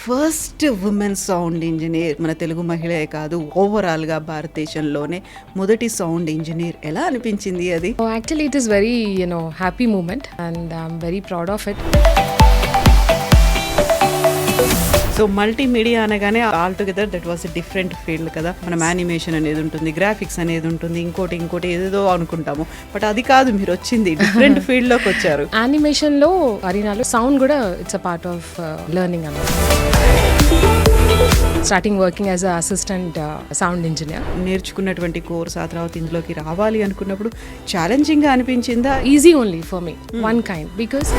First women sound engineer మన తెలుగు మహిళే కాదు, ఓవరాల్గా భారతదేశంలోనే మొదటి సౌండ్ ఇంజనీర్. ఎలా అనిపించింది అది? Actually, it is very, happy moment and I'm very proud of it. So multimedia అనగానే all together that was a different field కదా. మనం యానిమేషన్ అనేది ఉంటుంది, గ్రాఫిక్స్ అనేది ఉంటుంది, ఇంకోటి ఏదేదో అనుకుంటాము. బట్ అది కాదు, మీరు వచ్చింది డిఫరెంట్ ఫీల్డ్ లోకి వచ్చారు. యానిమేషన్ లో అరీనాలో సౌండ్ కూడా it's a part of learning అన్నమాట. Starting working as a assistant sound engineer. నేర్చుకున్నటువంటి కోర్స్ ఆ తర్వాత ఇందులోకి రావాలి అనుకున్నప్పుడు ఛాలెంజింగ్ గా అనిపించిందా? Easy only for me one kind, because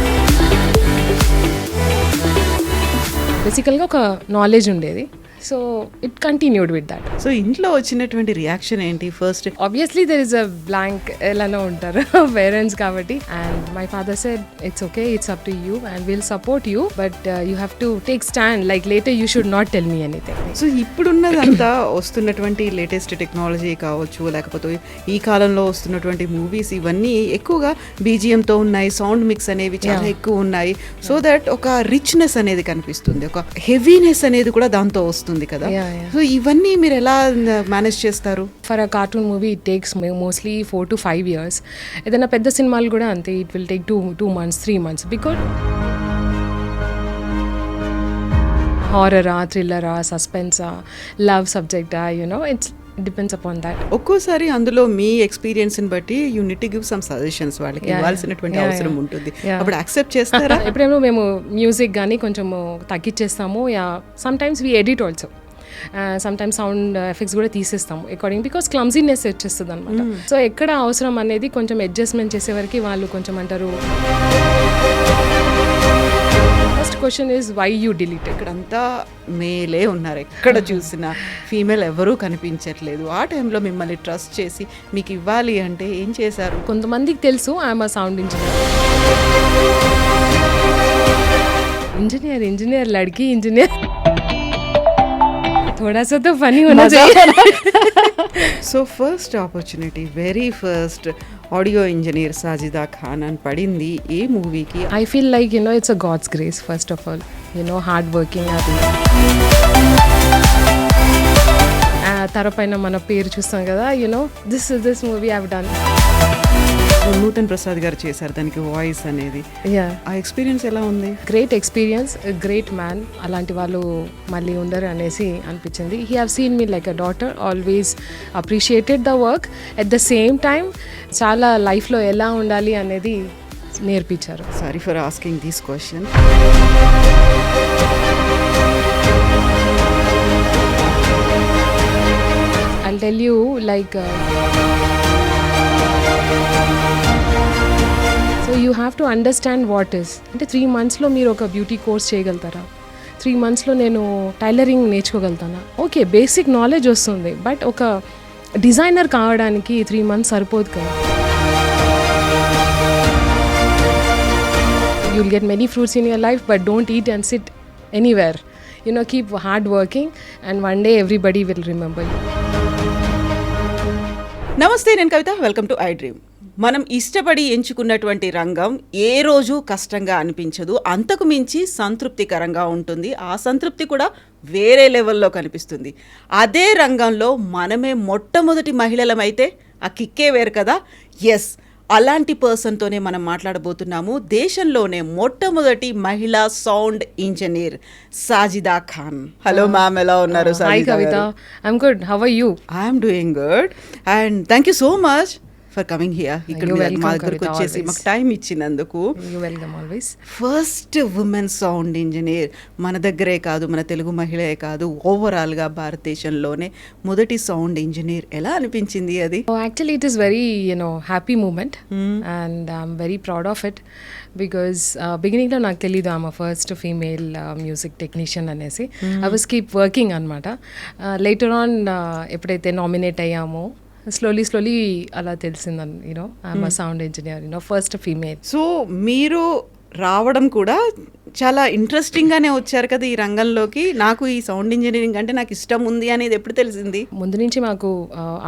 బేసికల్గా ఒక నాలెడ్జ్ ఉండేది. So it continued with that. So ఇంట్లో వచ్చినటువంటి రియాక్షన్ ఏంటి first? Obviously there is a blank, ఎలానో ఉంటారు పేరెంట్స్ కాబట్టి. And my father said it's okay, it's up to you and will support you, but you have to take stand, like later you should not tell me anything. So ఇప్పుడున్నదంతా వస్తున్నటువంటి latest technology కావచ్చు, లేకపోతే ఈ కాలంలో వస్తున్నటువంటి movies, ఇవన్నీ ఎక్కువగా బీజిఎంతో ఉన్నాయి, సౌండ్ మిక్స్ అనేవి చాలా ఎక్కువ ఉన్నాయి. సో దట్ ఒక రిచ్నెస్ అనేది కనిపిస్తుంది, ఒక హెవీనెస్ అనేది కూడా దాంతో వస్తుంది కదా. సో ఇవన్నీ మీరు ఎలా మేనేజ్ చేస్తారు? For a cartoon movie it takes mostly 4 to 5 years. ఏదైనా పెద్ద సినిమాలు కూడా అంతే, it will take 2 months 3 months. Because హారరా, థ్రిల్లరా, సస్పెన్సా, లవ్ సబ్జెక్టా, ఇట్స్ డిపెండ్స్ అపాన్ దాట్. ఒక్కోసారి అందులో మీ ఎక్స్పీరియన్స్ ని బట్టి you need to give some suggestions, వాళ్ళకి ఇవ్వాల్సినటువంటి అవసరం ఉంటుంది. అప్పుడు యాక్సెప్ట్ చేస్తారా? ఎప్పుడేమో మేము మ్యూజిక్ కానీ కొంచెం తగ్గించేస్తాము. Some times we edit also, some times sound effects కూడా తీసేస్తాము అకార్డింగ్, బికాస్ క్లమ్జీనెస్ వచ్చేస్తుంది అనమాట. సో ఎక్కడ అవసరం అనేది కొంచెం అడ్జస్ట్మెంట్ చేసే వరకు వాళ్ళు కొంచెం అంటారు. First question is why you delete. ఇక్కడంతా మేలే ఉన్నారు, ఎక్కడ చూసినా ఫీమేల్ ఎవరూ కనిపించట్లేదు. ఆ టైంలో మిమ్మల్ని ట్రస్ట్ చేసి మీకు ఇవ్వాలి అంటే ఏం చేశారు? కొంతమందికి తెలుసు ఐఎమ్ అ సౌండ్ ఇంజనీర్ లడ్కి ఇంజనీర్, थोड़ा सा तो फनी होना चाहिए. So first opportunity, very first audio engineer Sajida Khan అని పడింది ఏ మూవీకి? I feel like, it's a God's grace, first of all. Hard working. తరపైన మన పేరు చూస్తాం కదా, this movie I have done. Nutan Prasad garu చేశారు దానికి వాయిస్ అనేది. ఆ ఎక్స్పీరియన్స్ ఎలా ఉంది? Great experience, great man. అలాంటి వాళ్ళు మళ్ళీ ఉండరు అనేసి అనిపించింది. He have seen me like a daughter, always appreciated the work. At the same time చాలా లైఫ్లో ఎలా ఉండాలి అనేది నేర్పించారు. Sorry for asking this question. I'll tell you, like, so you have to understand what is. అంటే 3 monthsలో మీరు ఒక beauty course చేయగలుగుతారా? 3 monthsలో నేను టైలరింగ్ నేర్చుకోగలుగుతానా? ఓకే, బేసిక్ నాలెడ్జ్ వస్తుంది, బట్ ఒక డిజైనర్ కావడానికి 3 months సరిపోదు కదా. You'll get many fruits in your life, but don't eat and sit anywhere. Keep hard working and one day everybody will remember you. నమస్తే, నేను కవిత. Welcome to iDream. మనం ఇష్టపడి ఎంచుకున్నటువంటి రంగం ఏ రోజు కష్టంగా అనిపించదు, అంతకు మించి సంతృప్తికరంగా ఉంటుంది. ఆ సంతృప్తి కూడా వేరే లెవెల్లో కనిపిస్తుంది. అదే రంగంలో మనమే మొట్టమొదటి మహిళలమైతే ఆ కిక్కే వేరు కదా. ఎస్, అలాంటి పర్సన్తోనే మనం మాట్లాడబోతున్నాము. దేశంలోనే మొట్టమొదటి మహిళా sound engineer Sajida Khan. Hello ma'am, ఎలా ఉన్నారు? Hi Kavita, I'm good. How are you? I'm doing good and thank you so much for coming here. ఇక్కడ మా దగ్గరకు వచ్చేసి మాకు టైం ఇచ్చినందుకు. You welcome always. First women sound engineer మన దగ్గరే కాదు, మన తెలుగు మహిళే కాదు, ఓవరాల్గా భారతదేశంలోనే మొదటి సౌండ్ ఇంజనీర్. ఎలా అనిపించింది అది? Actually, it is very, happy moment and I'm very proud of it because beginning లో నాకు తెలీదు I'm a first female music technician అనేసి. I was keep working అన్నమాట. Later on ఎప్పుడైతే నామినేట్ అయ్యామో స్లోలీ అలా తెలిసిందని, I'm a sound engineer, first female. So మీరు రావడం కూడా చాలా ఇంట్రెస్టింగ్గానే వచ్చారు కదా ఈ రంగంలోకి. నాకు ఈ సౌండ్ ఇంజనీరింగ్ అంటే నాకు ఇష్టం ఉంది అనేది ఎప్పుడు తెలిసింది? ముందు నుంచి మాకు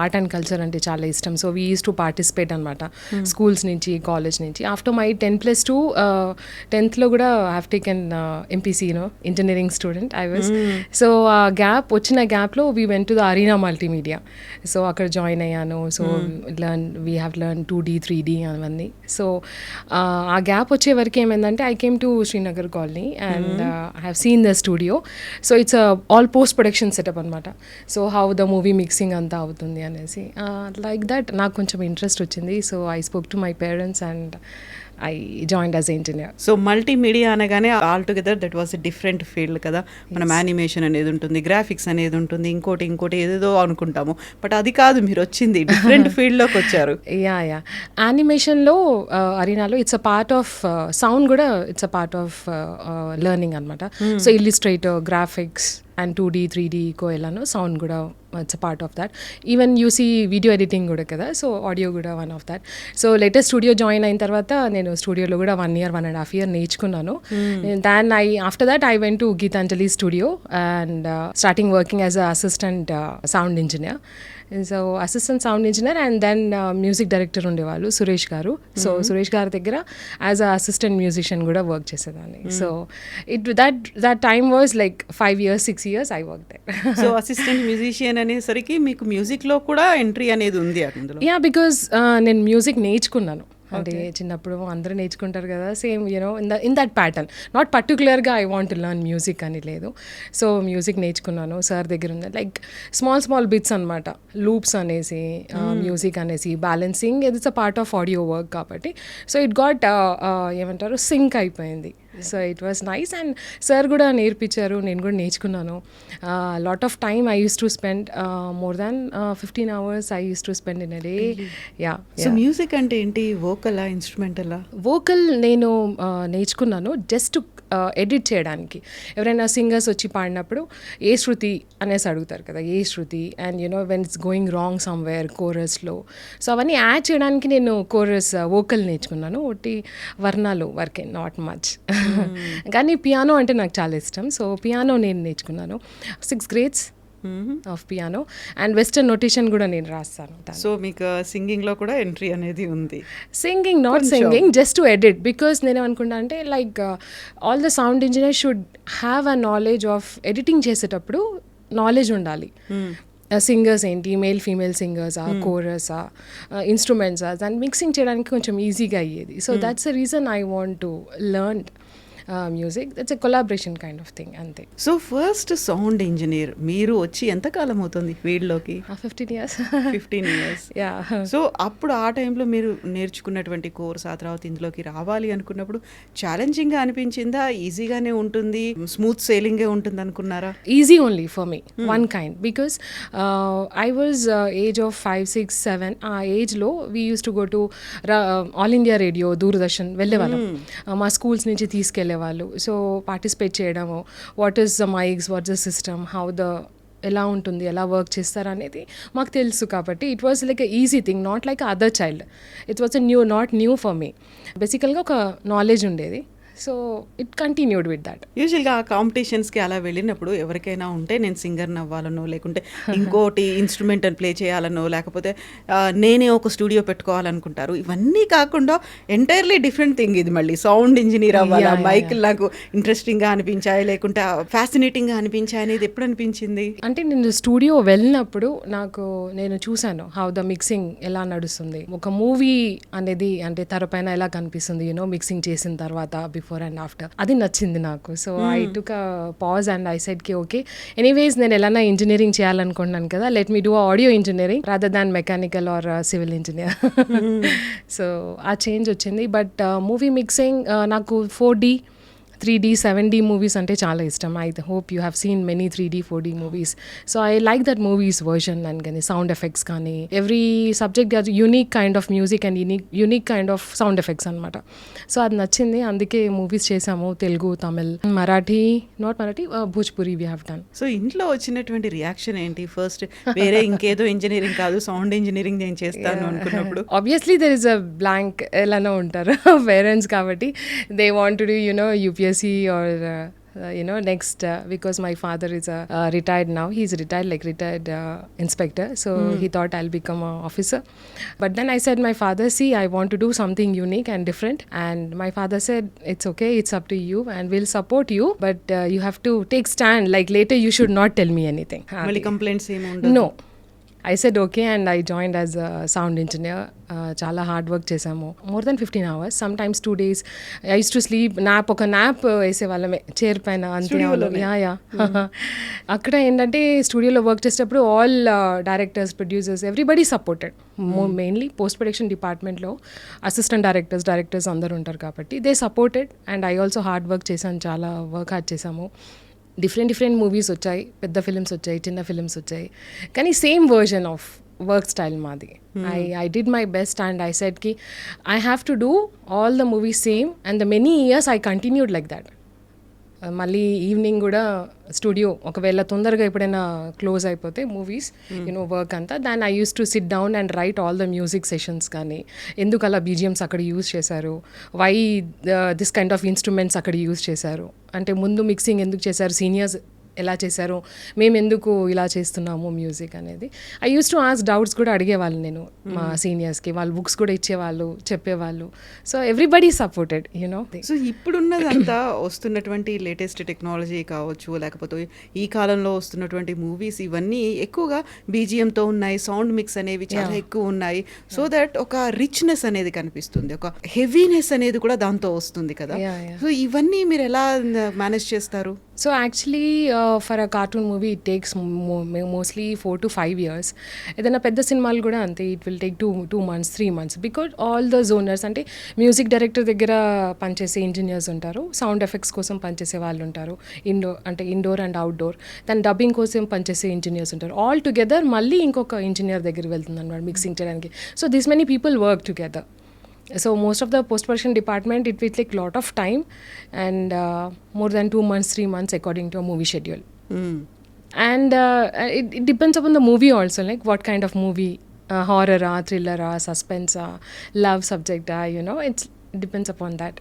ఆర్ట్ అండ్ కల్చర్ అంటే చాలా ఇష్టం. So we use to participate అనమాట స్కూల్స్ నుంచి, కాలేజ్ నుంచి. ఆఫ్టర్ మై 10+2 10th కూడా have taken MPC engineering student I was. So ఆ గ్యాప్ వచ్చిన గ్యాప్లో we went to the arena multimedia. So అక్కడ జాయిన్ అయ్యాను. So we have learn 2D 3D అవన్నీ. సో ఆ గ్యాప్ వచ్చే వరకు ఏమైందంటే I came to Srinagar colony and I have seen the studio. So it's all post production setup అనమాట. So how the movie mixing అంతా అవుతుంది అనేసి లైక్ దట్ నాకు కొంచెం ఇంట్రెస్ట్ వచ్చింది. So I spoke to my parents and I joined as engineer. So multimedia అనగానే all together that was a different field కదా. మనం యానిమేషన్ అనేది ఉంటుంది, గ్రాఫిక్స్ అనేది ఉంటుంది, ఇంకోటి ఏదేదో అనుకుంటాము. బట్ అది కాదు, మీరు వచ్చింది డిఫరెంట్ ఫీల్డ్లోకి వచ్చారు. యా యానిమేషన్లో అరీనాలో it's a part of sound కూడా it's a part of learning అనమాట. So illustrator, graphics and 2D 3D కోయలాను సౌండ్ కూడా it's a part of that. Even you see video editing కూడా కదా. సో ఆడియో కూడా one of that. So latest studio join అయిన తర్వాత నేను స్టూడియోలో కూడా 1 year 1.5 years నేర్చుకున్నాను. Then after that I went to Geetanjali studio and starting working as a assistant sound engineer. So assistant sound engineer and then music director ఉండేవాళ్ళు సురేష్ గారు. So Suresh గారి దగ్గర యాజ్ అ అసిస్టెంట్ మ్యూజిషియన్ కూడా వర్క్ చేసేదాన్ని. So that time was like 5 years 6 years I work there. So assistant musician అనేసరికి మీకు మ్యూజిక్లో కూడా ఎంట్రీ అనేది ఉంది అందులో? యా, బికాజ్ నేను మ్యూజిక్ నేర్చుకున్నాను. అంటే చిన్నప్పుడు అందరూ నేర్చుకుంటారు కదా, same in that pattern. Not పర్టికులర్గా I want to learn music అని లేదు. సో మ్యూజిక్ నేర్చుకున్నాను సార్ దగ్గర ఉంది. లైక్ స్మాల్ బిట్స్ అనమాట, లూప్స్ అనేసి, మ్యూజిక్ అనేసి, balancing. It's a part of audio work కాబట్టి. సో ఇట్ గాట్ ఏమంటారు సింక్ అయిపోయింది. So it was nice and sir కూడా నేర్పించారు, నేను కూడా నేర్చుకున్నాను. Lot of time I use to spend more than 15 hours I use to spend in a day. Yeah. So music అంటే ఏంటి? వోకలా, ఇన్స్ట్రుమెంటలా? వోకల్ నేను నేర్చుకున్నాను జస్ట్ ఎడిట్ చేయడానికి. ఎవరైనా సింగర్స్ వచ్చి పాడినప్పుడు ఏ శృతి అనేసి అడుగుతారు కదా, ఏ శృతి, and when it's going wrong somewhere కోరస్లో. సో అవన్నీ యాడ్ చేయడానికి నేను కోరస్ వోకల్ నేర్చుకున్నాను. ఒకటి వర్ణాలు వరకే, నాట్ మచ్. కానీ పియానో అంటే నాకు చాలా ఇష్టం. సో పియానో నేను నేర్చుకున్నాను 6 grades of piano and western notation కూడా నేను రాస్తాను. సో మీకు సింగింగ్లో కూడా ఎంట్రీ అనేది ఉంది? Singing, not singing, just to edit. Because నేను అనుకుంటా అంటే like all the sound engineer should have a knowledge of editing చేసేటప్పుడు నాలెడ్జ్ ఉండాలి. సింగర్స్ ఏంటి, మేల్ ఫీమేల్ సింగర్సా, కోరసా, ఇన్స్ట్రుమెంట్సా, దాన్ని మిక్సింగ్ చేయడానికి కొంచెం ఈజీగా అయ్యేది. So that's the reason I want to learn music. That's a collaboration kind of thing, అంతే. So first sound engineer మీరు వచ్చి ఎంతకాలం అవుతుంది ఫీల్డ్లోకి? 15 years. 15 years. యా. సో అప్పుడు ఆ టైంలో మీరు నేర్చుకున్నటువంటి కోర్స్ ఆ తర్వాత ఇందులోకి రావాలి అనుకున్నప్పుడు ఛాలెంజింగ్గా అనిపించిందా? ఈజీగానే ఉంటుంది, స్మూత్ సేలింగే ఉంటుంది అనుకున్నారా? Easy only for me, one kind. Because I was age of 5, 6, 7. ఆ ఏజ్లో we use to go to all India radio, Doordarshan వెళ్ళేవాళ్ళం. మా స్కూల్స్ నుంచి తీసుకెళ్ళే వాళ్ళు. సో పార్టిసిపేట్ చేయడము, what is the mics, what's the system, how the ఎలా ఉంటుంది, ఎలా వర్క్ చేస్తారు అనేది మాకు తెలుసు. కాబట్టి it was like a easy thing, not like other child. It was not new for me. బేసికల్గా ఒక నాలెడ్జ్ ఉండేది. So it continued with that. యూజువల్గా ఆ కాంపిటీషన్స్కి అలా వెళ్ళినప్పుడు ఎవరికైనా ఉంటే నేను సింగర్ని అవ్వాలనో, లేకుంటే ఇంకోటి ఇన్స్ట్రుమెంట్ ప్లే చేయాలనో, లేకపోతే నేనే ఒక స్టూడియో పెట్టుకోవాలనుకుంటారు. ఇవన్నీ కాకుండా ఎంటైర్లీ డిఫరెంట్ థింగ్ ఇది. మళ్ళీ సౌండ్ ఇంజనీర్ అవ్వాలా, మైకులు నాకు ఇంట్రెస్టింగ్గా అనిపించాయి, లేకుంటే ఫ్యాసినేటింగ్గా అనిపించాయి అనేది ఎప్పుడు అనిపించింది? అంటే నేను స్టూడియో వెళ్ళినప్పుడు నేను చూశాను హౌ ద మిక్సింగ్ ఎలా నడుస్తుంది. ఒక మూవీ అనేది అంటే తెరపైన ఎలా కనిపిస్తుంది మిక్సింగ్ చేసిన తర్వాత, బిఫోర్ అండ్ ఆఫ్టర్. అది నచ్చింది నాకు. So I took a pause and I said కి ఓకే, ఎనీవేస్ నేను ఎలానా ఇంజనీరింగ్ చేయాలనుకుంటున్నాను కదా, let me do audio engineering rather than mechanical are civil engineer. So ఆ చేంజ్ వచ్చింది. బట్ మూవీ మిక్సింగ్ నాకు 4D 3D 7D మూవీస్ అంటే చాలా ఇష్టం. I hope you have seen many 3D 4D movies. So I like that movies version and కానీ sound effects కానీ every subject has unique kind of music and unique kind of sound effects అనమాట. So అది నచ్చింది, అందుకే movies చేసాము. Telugu, Tamil, Marathi, not Marathi, Bhojpuri we have done. So ఇంట్లో వచ్చినటువంటి reaction ఏంటి ఫస్ట్? వేరే ఇంకేదో ఇంజనీరింగ్ కాదు, సౌండ్ ఇంజనీరింగ్ నేను చేస్తాను అనుకున్నప్పుడు? Obviously there is a blank, ఎలానో ఉంటారు పేరెంట్స్ కాబట్టి. They want to do UPSC BSc or next because my father is a retired now. He's retired, like retired inspector. So he thought I'll become a officer. But then I said, my father, see, I want to do something unique and different. And my father said, it's okay, it's up to you and we'll support you. But you have to take stand. Like later you should not tell me anything. మళ్ళీ complaints ఏమి ఉండదు. No. I said okay and I joined as a sound engineer. చాలా hard work చేసాము. More than 15 hours, sometimes 2 days. I use to sleep. ఒక nap వేసేవాళ్ళమే chair పైన, అంతే. Yeah అక్కడ ఏంటంటే స్టూడియోలో వర్క్ చేసేటప్పుడు all directors, producers, everybody supported. Mainly post production డిపార్ట్మెంట్లో అసిస్టెంట్ డైరెక్టర్స్ అందరూ ఉంటారు కాబట్టి they supported. And I also hard work చేశాను, చాలా వర్క్ హార్డ్ చేసాము. డిఫరెంట్ మూవీస్ వచ్చాయి, పెద్ద ఫిల్మ్స్ వచ్చాయి, చిన్న ఫిల్మ్స్ వచ్చాయి, కానీ same version of work style మాది. I did my best and I said కి I have to do all the movies same and the many years I continued like that. మళ్ళీ evening కూడా studio ఒకవేళ తొందరగా ఎప్పుడైనా close అయిపోతే movies work అంతా, then I use to sit down and write all the music sessions. కానీ ఎందుకు అలా బీజిఎమ్స్ అక్కడ యూజ్ చేశారు, why this kind of instruments అక్కడ యూజ్ చేశారు, అంటే ముందు మిక్సింగ్ ఎందుకు చేశారు, సీనియర్స్ ఎలా చేశారు, మేము ఎందుకు ఇలా చేస్తున్నాము మ్యూజిక్ అనేది. I use to ask doubts కూడా అడిగేవాళ్ళు నేను మా సీనియర్స్కి. వాళ్ళు బుక్స్ కూడా ఇచ్చేవాళ్ళు, చెప్పేవాళ్ళు. So everybody supported you know. So ఇప్పుడున్నదంతా వస్తున్నటువంటి లేటెస్ట్ టెక్నాలజీ కావచ్చు, లేకపోతే ఈ కాలంలో వస్తున్నటువంటి మూవీస్ ఇవన్నీ ఎక్కువగా బీజిఎంతో ఉన్నాయి, సౌండ్ మిక్స్ అనేవి చాలా ఎక్కువ ఉన్నాయి. సో దట్ ఒక రిచ్నెస్ అనేది కనిపిస్తుంది, ఒక హెవీనెస్ అనేది కూడా దాంతో వస్తుంది కదా. సో ఇవన్నీ మీరు ఎలా మేనేజ్ చేస్తారు? So actually for a cartoon movie it takes mostly 4 to 5 years. ఏదైనా పెద్ద సినిమాలు కూడా అంతే, it will take 2 months 3 months because all the genres, అంటే మ్యూజిక్ డైరెక్టర్ దగ్గర పనిచేసే ఇంజనీర్స్ ఉంటారు, సౌండ్ ఎఫెక్ట్స్ కోసం పనిచేసే వాళ్ళు ఉంటారు, ఇండోర్ అండ్ అవుట్డోర్, దాని డబ్బింగ్ కోసం పనిచేసే ఇంజనీర్స్ ఉంటారు. ఆల్ టుగెదర్ మళ్ళీ ఇంకొక ఇంజనీర్ దగ్గరికి వెళ్తుంది అన్నమాట మిక్సింగ్ చేయడానికి. So this many people work together. So most of the post-production department, it will take lot of time and more than 2 months, 3 months according to a movie schedule. And it depends upon the movie also, like what kind of movie, horror, thriller, suspense, love subject, it depends upon that.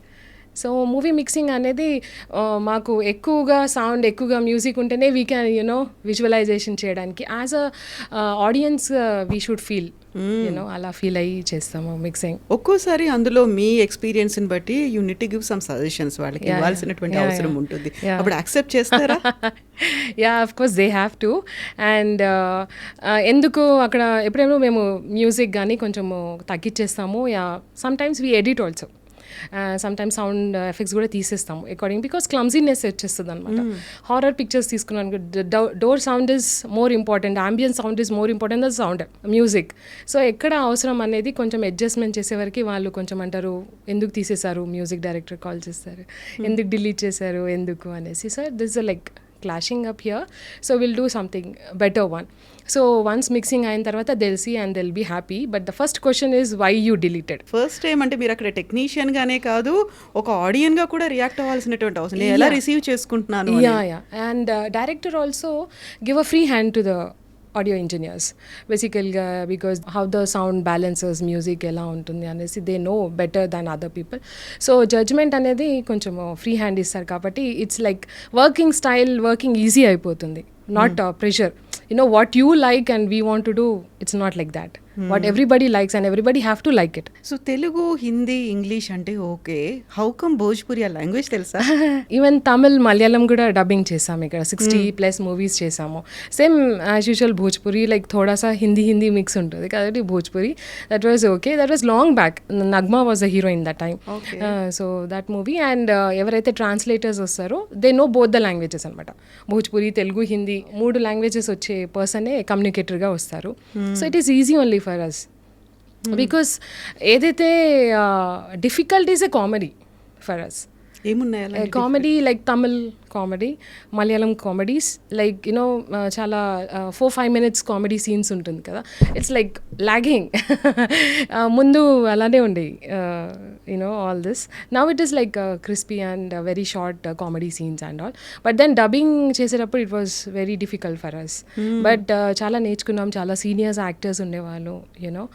So movie mixing అనేది మాకు ఎక్కువగా sound, ఎక్కువగా music ఉంటేనే we can visualization చేయడానికి as a audience we should feel అలా feel అయ్యి చేస్తాము mixing. ఒక్కోసారి అందులో మీ ఎక్స్పీరియన్స్ని బట్టి you need to give some suggestions, వాళ్ళకి ఇవ్వాల్సినటువంటి అవసరం ఉంటుంది. అప్పుడు యాక్సెప్ట్ చేస్తారా? Yeah, of course they have to. And ఎందుకు అక్కడ ఎప్పుడేమో మేము మ్యూజిక్ కానీ కొంచెము తగ్గించేస్తాము. Yeah, sometimes we edit also. Sometimes sound effects కూడా తీసేస్తాము అకార్డింగ్, బికాస్ క్లమ్జీనెస్ వచ్చేస్తుంది అనమాట. హారర్ పిక్చర్స్ తీసుకున్నాను, door sound is more important, అంబియన్ sound is more important the sound music. So ఎక్కడ అవసరం అనేది కొంచెం అడ్జస్ట్మెంట్ చేసేవరకు వాళ్ళు కొంచెం అంటారు, ఎందుకు తీసేశారు, మ్యూజిక్ డైరెక్టర్ కాల్ చేస్తారు, ఎందుకు డిలీట్ చేశారు, ఎందుకు అనేసి. So this like clashing up here, so we'll do something better one. So once mixing అయిన తర్వాత they'll see and they'll be happy, but the first question is why you deleted. First time అంటే మీరు అక్కడ technician గానే కాదు, ఒక ఆడియన్ గా కూడా రియాక్ట్ అవ్వాల్సినటువంటి అవసరం, నేను ఎలా రిసీవ్ చేసుకుంటున్నాను. Yeah and director also give a free hand to the audio engineers బేసికల్గా, because how the sound balances, music ఎలా ఉంటుంది అనేసి they know better than other people. So judgment అనేది కొంచెం ఫ్రీ హ్యాండ్ ఇస్తారు కాబట్టి it's like working style, working easy అయిపోతుంది, not pressure. What you like and we want to do, it's not like that. What everybody likes and everybody have to like it. So Telugu, Hindi, English అంటే okay, how come Bhojpuri ఆ language తెలుసా? Even Tamil, Malayalam కూడా dubbing చేసాము ఇక్కడ, 60+ movies చేసాము. Same as usual Bhojpuri, like థోడాసా Hindi mix ఉంటుంది కాబట్టి Bhojpuri, that was okay. That was long back, Nagma was a hero in that time. So that movie. And ఎవరైతే ట్రాన్స్లేటర్స్ వస్తారో they know both the languages అనమాట, భోజ్పురి, తెలుగు, హిందీ 3 లాంగ్వేజెస్ వచ్చే పర్సనే కమ్యూనికేటర్గా వస్తారు. So it is easy only for us because ఏదైతే difficult is a comedy for us. ఏమున్నాయి comedy, like Tamil comedy, Malayalam comedies, like చాలా 4-5 minutes comedy scenes ఉంటుంది కదా, ఇట్స్ లైక్ లాగింగ్. ముందు అలానే ఉండే you know all this. Now it is like crispy and very short comedy scenes and all. But then dubbing చేసేటప్పుడు it was very difficult for us. But చాలా నేర్చుకున్నాం, చాలా seniors actors ఉండేవాళ్ళు you know,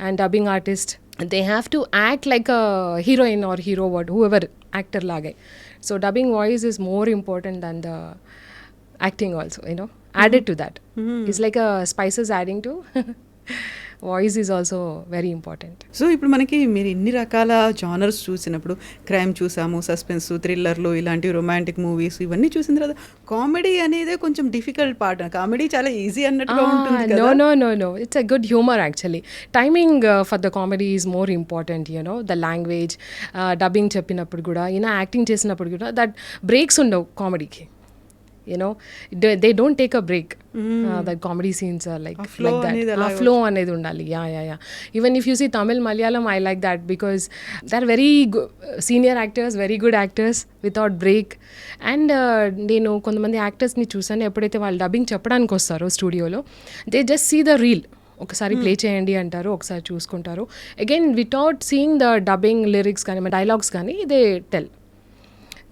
and dubbing artist they have to act like a heroine or hero, whoever actor lage. So dubbing voice is more important than the acting also, you know, added to that. It's like a spices adding to voice is also very important. So ఇప్పుడు మనకి మీరు ఇన్ని రకాల genres చూసినప్పుడు, crime చూసాము, suspense, థ్రిల్లర్లు, ఇలాంటి romantic movies ఇవన్నీ చూసిన తర్వాత కామెడీ అనేదే కొంచెం డిఫికల్ట్ పార్ట్. కామెడీ చాలా ఈజీ అన్నట్టుగా ఉంటుంది కదా. No, it's a good humor actually. Timing for the comedy is more important, you know, the language, dubbing చెప్పినప్పుడు కూడా, you know, యాక్టింగ్ చేసినప్పుడు కూడా దట్ బ్రేక్స్ ఉండవు కామెడీకి. You know, they don't take a break. The comedy scenes are like that. Flow anedi undali. Yeah. Even if you see Tamil, Malayalam, I like that because they're very senior actors, very good actors without break. And నేను కొంతమంది యాక్టర్స్ని చూసాను, ఎప్పుడైతే వాళ్ళు dubbing చెప్పడానికి వస్తారో స్టూడియోలో, they just see the reel. ఒకసారి play చేయండి అంటారు, ఒకసారి చూసుకుంటారు. Again without seeing the dubbing lyrics కానీ డైలాగ్స్ కానీ దే టెల్.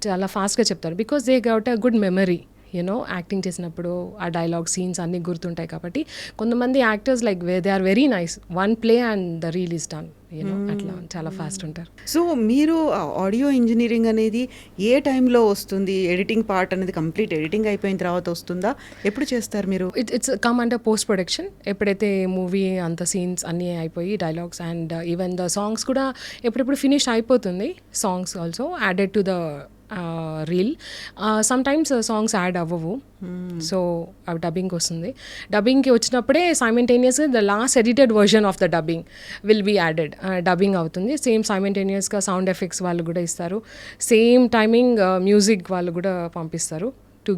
చాలా ఫాస్ట్గా చెప్తారు because they got a good memory. You know, acting చేసినప్పుడు ఆ డైలాగ్ సీన్స్ అన్నీ గుర్తుంటాయి కాబట్టి. కొంతమంది actors like they are very nice, one play and the reel is done, you know, అట్లా చాలా ఫాస్ట్ ఉంటారు. సో మీరు ఆడియో ఇంజనీరింగ్ అనేది ఏ టైంలో వస్తుంది? ఎడిటింగ్ పార్ట్ అనేది కంప్లీట్ ఎడిటింగ్ అయిపోయిన తర్వాత వస్తుందా? ఎప్పుడు చేస్తారు మీరు? It's come under post production. ఎప్పుడైతే మూవీ అంత సీన్స్ అన్నీ అయిపోయి dialogues and even the songs కూడా ఎప్పుడెప్పుడు ఫినిష్ అయిపోతుంది. Songs also added to the reel. Sometimes songs add అవ్వవు, సో అవి డబ్బింగ్కి వస్తుంది. డబ్బింగ్కి వచ్చినప్పుడే సైమల్టేనియస్గా the last edited version of the dubbing will be added. Dubbing అవుతుంది. సేమ్ సైమల్టేనియస్గా సౌండ్ ఎఫెక్ట్స్ వాళ్ళు కూడా ఇస్తారు. సేమ్ టైమింగ్ మ్యూజిక్ వాళ్ళు కూడా పంపిస్తారు టు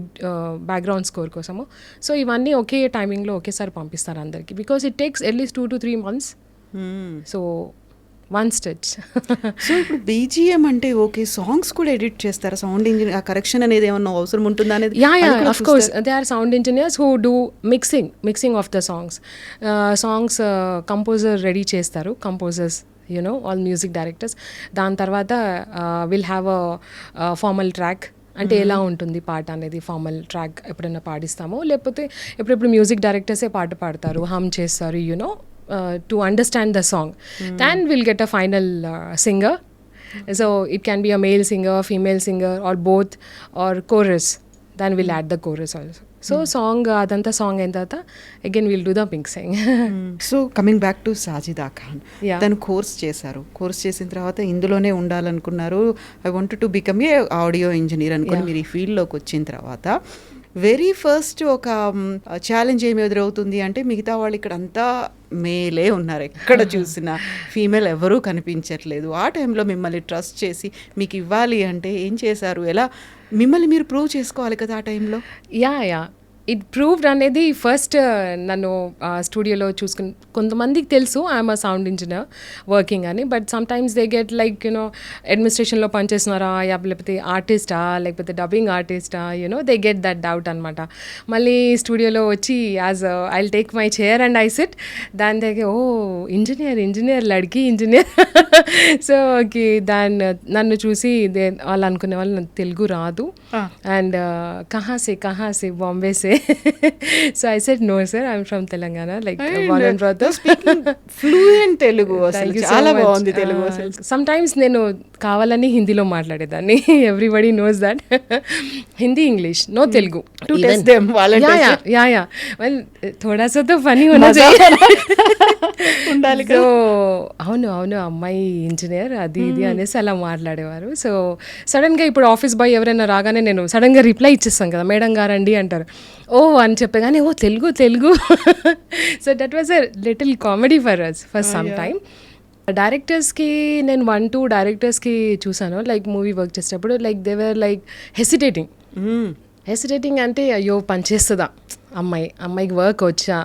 బ్యాక్గ్రౌండ్ స్కోర్ కోసము. సో ఇవన్నీ ఒకే టైమింగ్లో ఒకేసారి పంపిస్తారు అందరికీ, because it takes at least 2 to 3 months. So one stretch. So ఇప్పుడు బీజిఎం అంటే ఓకే, సాంగ్స్ కూడా ఎడిట్ చేస్తారా? సౌండ్ ఇంజిన్ ఆ కరెక్షన్ అనేది ఏమన్నా అవసరం ఉంటుందా అనేది? Yeah of course they are sound engineers who do mixing of the songs composer ready చేస్తారు, composers, you know, all music directors. దాని తర్వాత will have a formal track. అంటే ఎలా ఉంటుంది పాట అనేది ఫార్మల్ ట్రాక్ ఎప్పుడైనా పాడిస్తామో, లేకపోతే ఎప్పుడెప్పుడు మ్యూజిక్ డైరెక్టర్సే పాట పాడతారు, హమ్ చేస్తారు, you know, to understand the song. Then we'll get a final singer. So it can be a male singer, female singer, or both, or chorus. Then we'll add the chorus also. So song adanta song ayin tarvata again we'll do the mixing. So coming back to Sajida Khan, తను course చేశారు. Course చేసిన తర్వాత ఇందులోనే ఉండాలనుకున్నారు. I wanted to become a audio engineer అనుకుని మీరు ఈ ఫీల్డ్లోకి వచ్చిన తర్వాత వెరీ ఫస్ట్ ఒక ఛాలెంజ్ ఏమి ఎదురవుతుంది అంటే, మిగతా వాళ్ళు ఇక్కడ అంతా మేలే ఉన్నారు, ఎక్కడ చూసినా ఫీమేల్ ఎవరూ కనిపించట్లేదు. ఆ టైంలో మిమ్మల్ని ట్రస్ట్ చేసి మీకు ఇవ్వాలి అంటే ఏం చేశారు? ఎలా మిమ్మల్ని మీరు ప్రూవ్ చేసుకోవాలి కదా ఆ టైంలో? యా ఇట్ ప్రూవ్డ్ అనేది ఫస్ట్ నన్ను స్టూడియోలో చూసుకుని, కొంతమందికి తెలుసు I'm a sound engineer working అని, but sometimes they get like you know అడ్మినిస్ట్రేషన్లో పనిచేస్తున్నారా, లేకపోతే ఆర్టిస్టా, లేకపోతే డబ్బింగ్ ఆర్టిస్టా, you know, they get that doubt అనమాట. మళ్ళీ స్టూడియోలో వచ్చి as I will take my chair and I sit, దాని దగ్గర ఓ ఇంజనీర్ లడ్కి ఇంజనీర్. సో ఓకే, నన్ను చూసి వాళ్ళు అనుకునే వాళ్ళు నాకు తెలుగు రాదు, అండ్ కహాసే బాంబే సే. So I said no sir, I'm from Telangana, like born and brought up. Fluent Telugu అసలు చాలా బాగుంది తెలుగు. Sometimes నేను కావాలని హిందీలో మాట్లాడేదాన్ని. Everybody knows that. Hindi English, no Telugu. To test them. Yeah. Well, थोड़ा सा तो funny होना चाहिए. ఉండాలి. సో అవును అమ్మాయి ఇంజనీర్ అది ఇది అనేసి అలా మాట్లాడేవారు. సో సడన్గా ఇప్పుడు ఆఫీస్ బాయ్ ఎవరైనా రాగానే నేను సడన్గా రిప్లై ఇచ్చేస్తాను కదా, మేడం గారండి అంటారు. ఓ అని చెప్పగానే ఓ Telugu. So that was a little comedy for us for some time. డైరెక్టర్స్కి నేను 1-2 డైరెక్టర్స్కి చూసాను, లైక్ మూవీ వర్క్ చేసేటప్పుడు, like they were like hesitating అంటే అయ్యో పనిచేస్తుందా అమ్మాయికి వర్క్ వచ్చా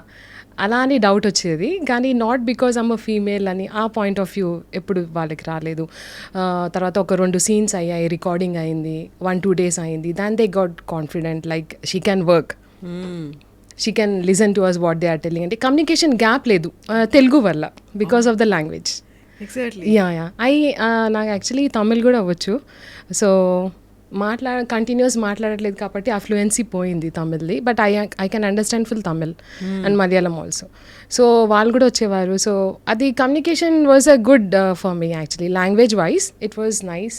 అలా అని డౌట్ వచ్చేది. కానీ నాట్ బికాజ్ అమ్మ ఫీమేల్ అని ఆ పాయింట్ ఆఫ్ వ్యూ ఎప్పుడు వాళ్ళకి రాలేదు. తర్వాత ఒక 2 సీన్స్ అయ్యాయి, రికార్డింగ్ అయింది, 1-2 days అయింది. Then they got confident like she can work. She can listen to us what they are telling. అంటే కమ్యూనికేషన్ గ్యాప్ లేదు తెలుగు వల్ల, because of the language. Exactly. Yeah నాకు యాక్చువల్లీ తమిళ్ కూడా అవ్వచ్చు. సో కంటిన్యూస్ మాట్లాడట్లేదు కాబట్టి ఆ ఫ్లూయెన్సీ పోయింది తమిళ్ది. But I can understand full Tamil and Malayalam also. So వాళ్ళు కూడా వచ్చేవారు. సో అది communication was a good for me actually. Language wise it was nice.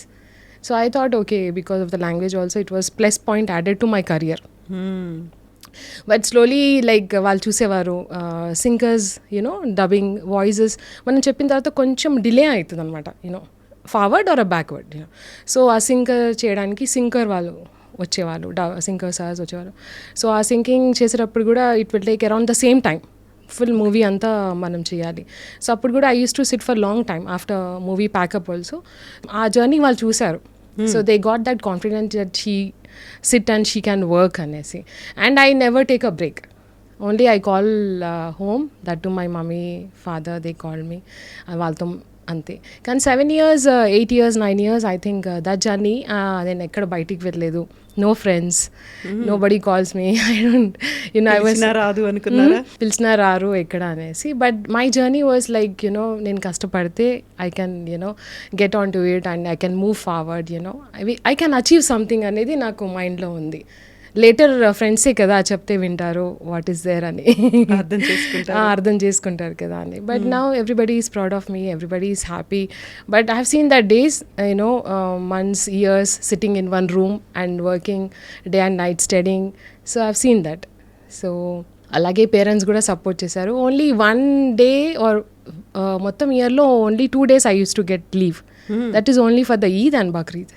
So I thought okay, because of the language also it was plus point added to my career. But slowly like వాళ్ళు చూసేవారు singers you know dubbing voices మనం చెప్పిన తర్వాత కొంచెం delay అవుతుంది అనమాట, you know forward or backward. You know so ఆ syncer చేయడానికి సింకర్ వాళ్ళు వచ్చేవాళ్ళు, సింకర్ సార్స్ వచ్చేవాళ్ళు. సో ఆ సింకింగ్ చేసేటప్పుడు కూడా it will take around the same time, full movie అంతా మనం చేయాలి. సో అప్పుడు కూడా I use to sit for long time after movie packup also. ఆ జర్నీ వాళ్ళు చూశారు. So they got that confidence that she sit and she can work అనేసి. And I never take a break. Only I call home, that to my mummy, father, they call me. వాళ్ళతో అంతే. కానీ 7 years, 8 years, 9 years I think that journey నేను ఎక్కడ బయటికి వెళ్ళలేదు. No friends, nobody calls me. I don't, you know, I was రాదు అనుకున్నారా? పిలిచినా రారు ఎక్కడ అనేసి. But my journey was like you know నేను కష్టపడితే I can you know get on to it and I can move forward, you know I can achieve something అనేది నాకు మైండ్లో ఉంది. లేటర్ ఫ్రెండ్సే కదా చెప్తే వింటారు వాట్ ఈస్ దేర్ అని, అర్థం చేసుకుంటారు కదా అని. But now everybody is proud of me, everybody is happy. But I have scene that days, you know months, years sitting in one room and working day and night studying. So I have scene that. So అలాగే parents కూడా support చేశారు. Only 1 day or మొత్తం ఇయర్లో only 2 days I use to get leave. That is only for the Eid and Bakrid.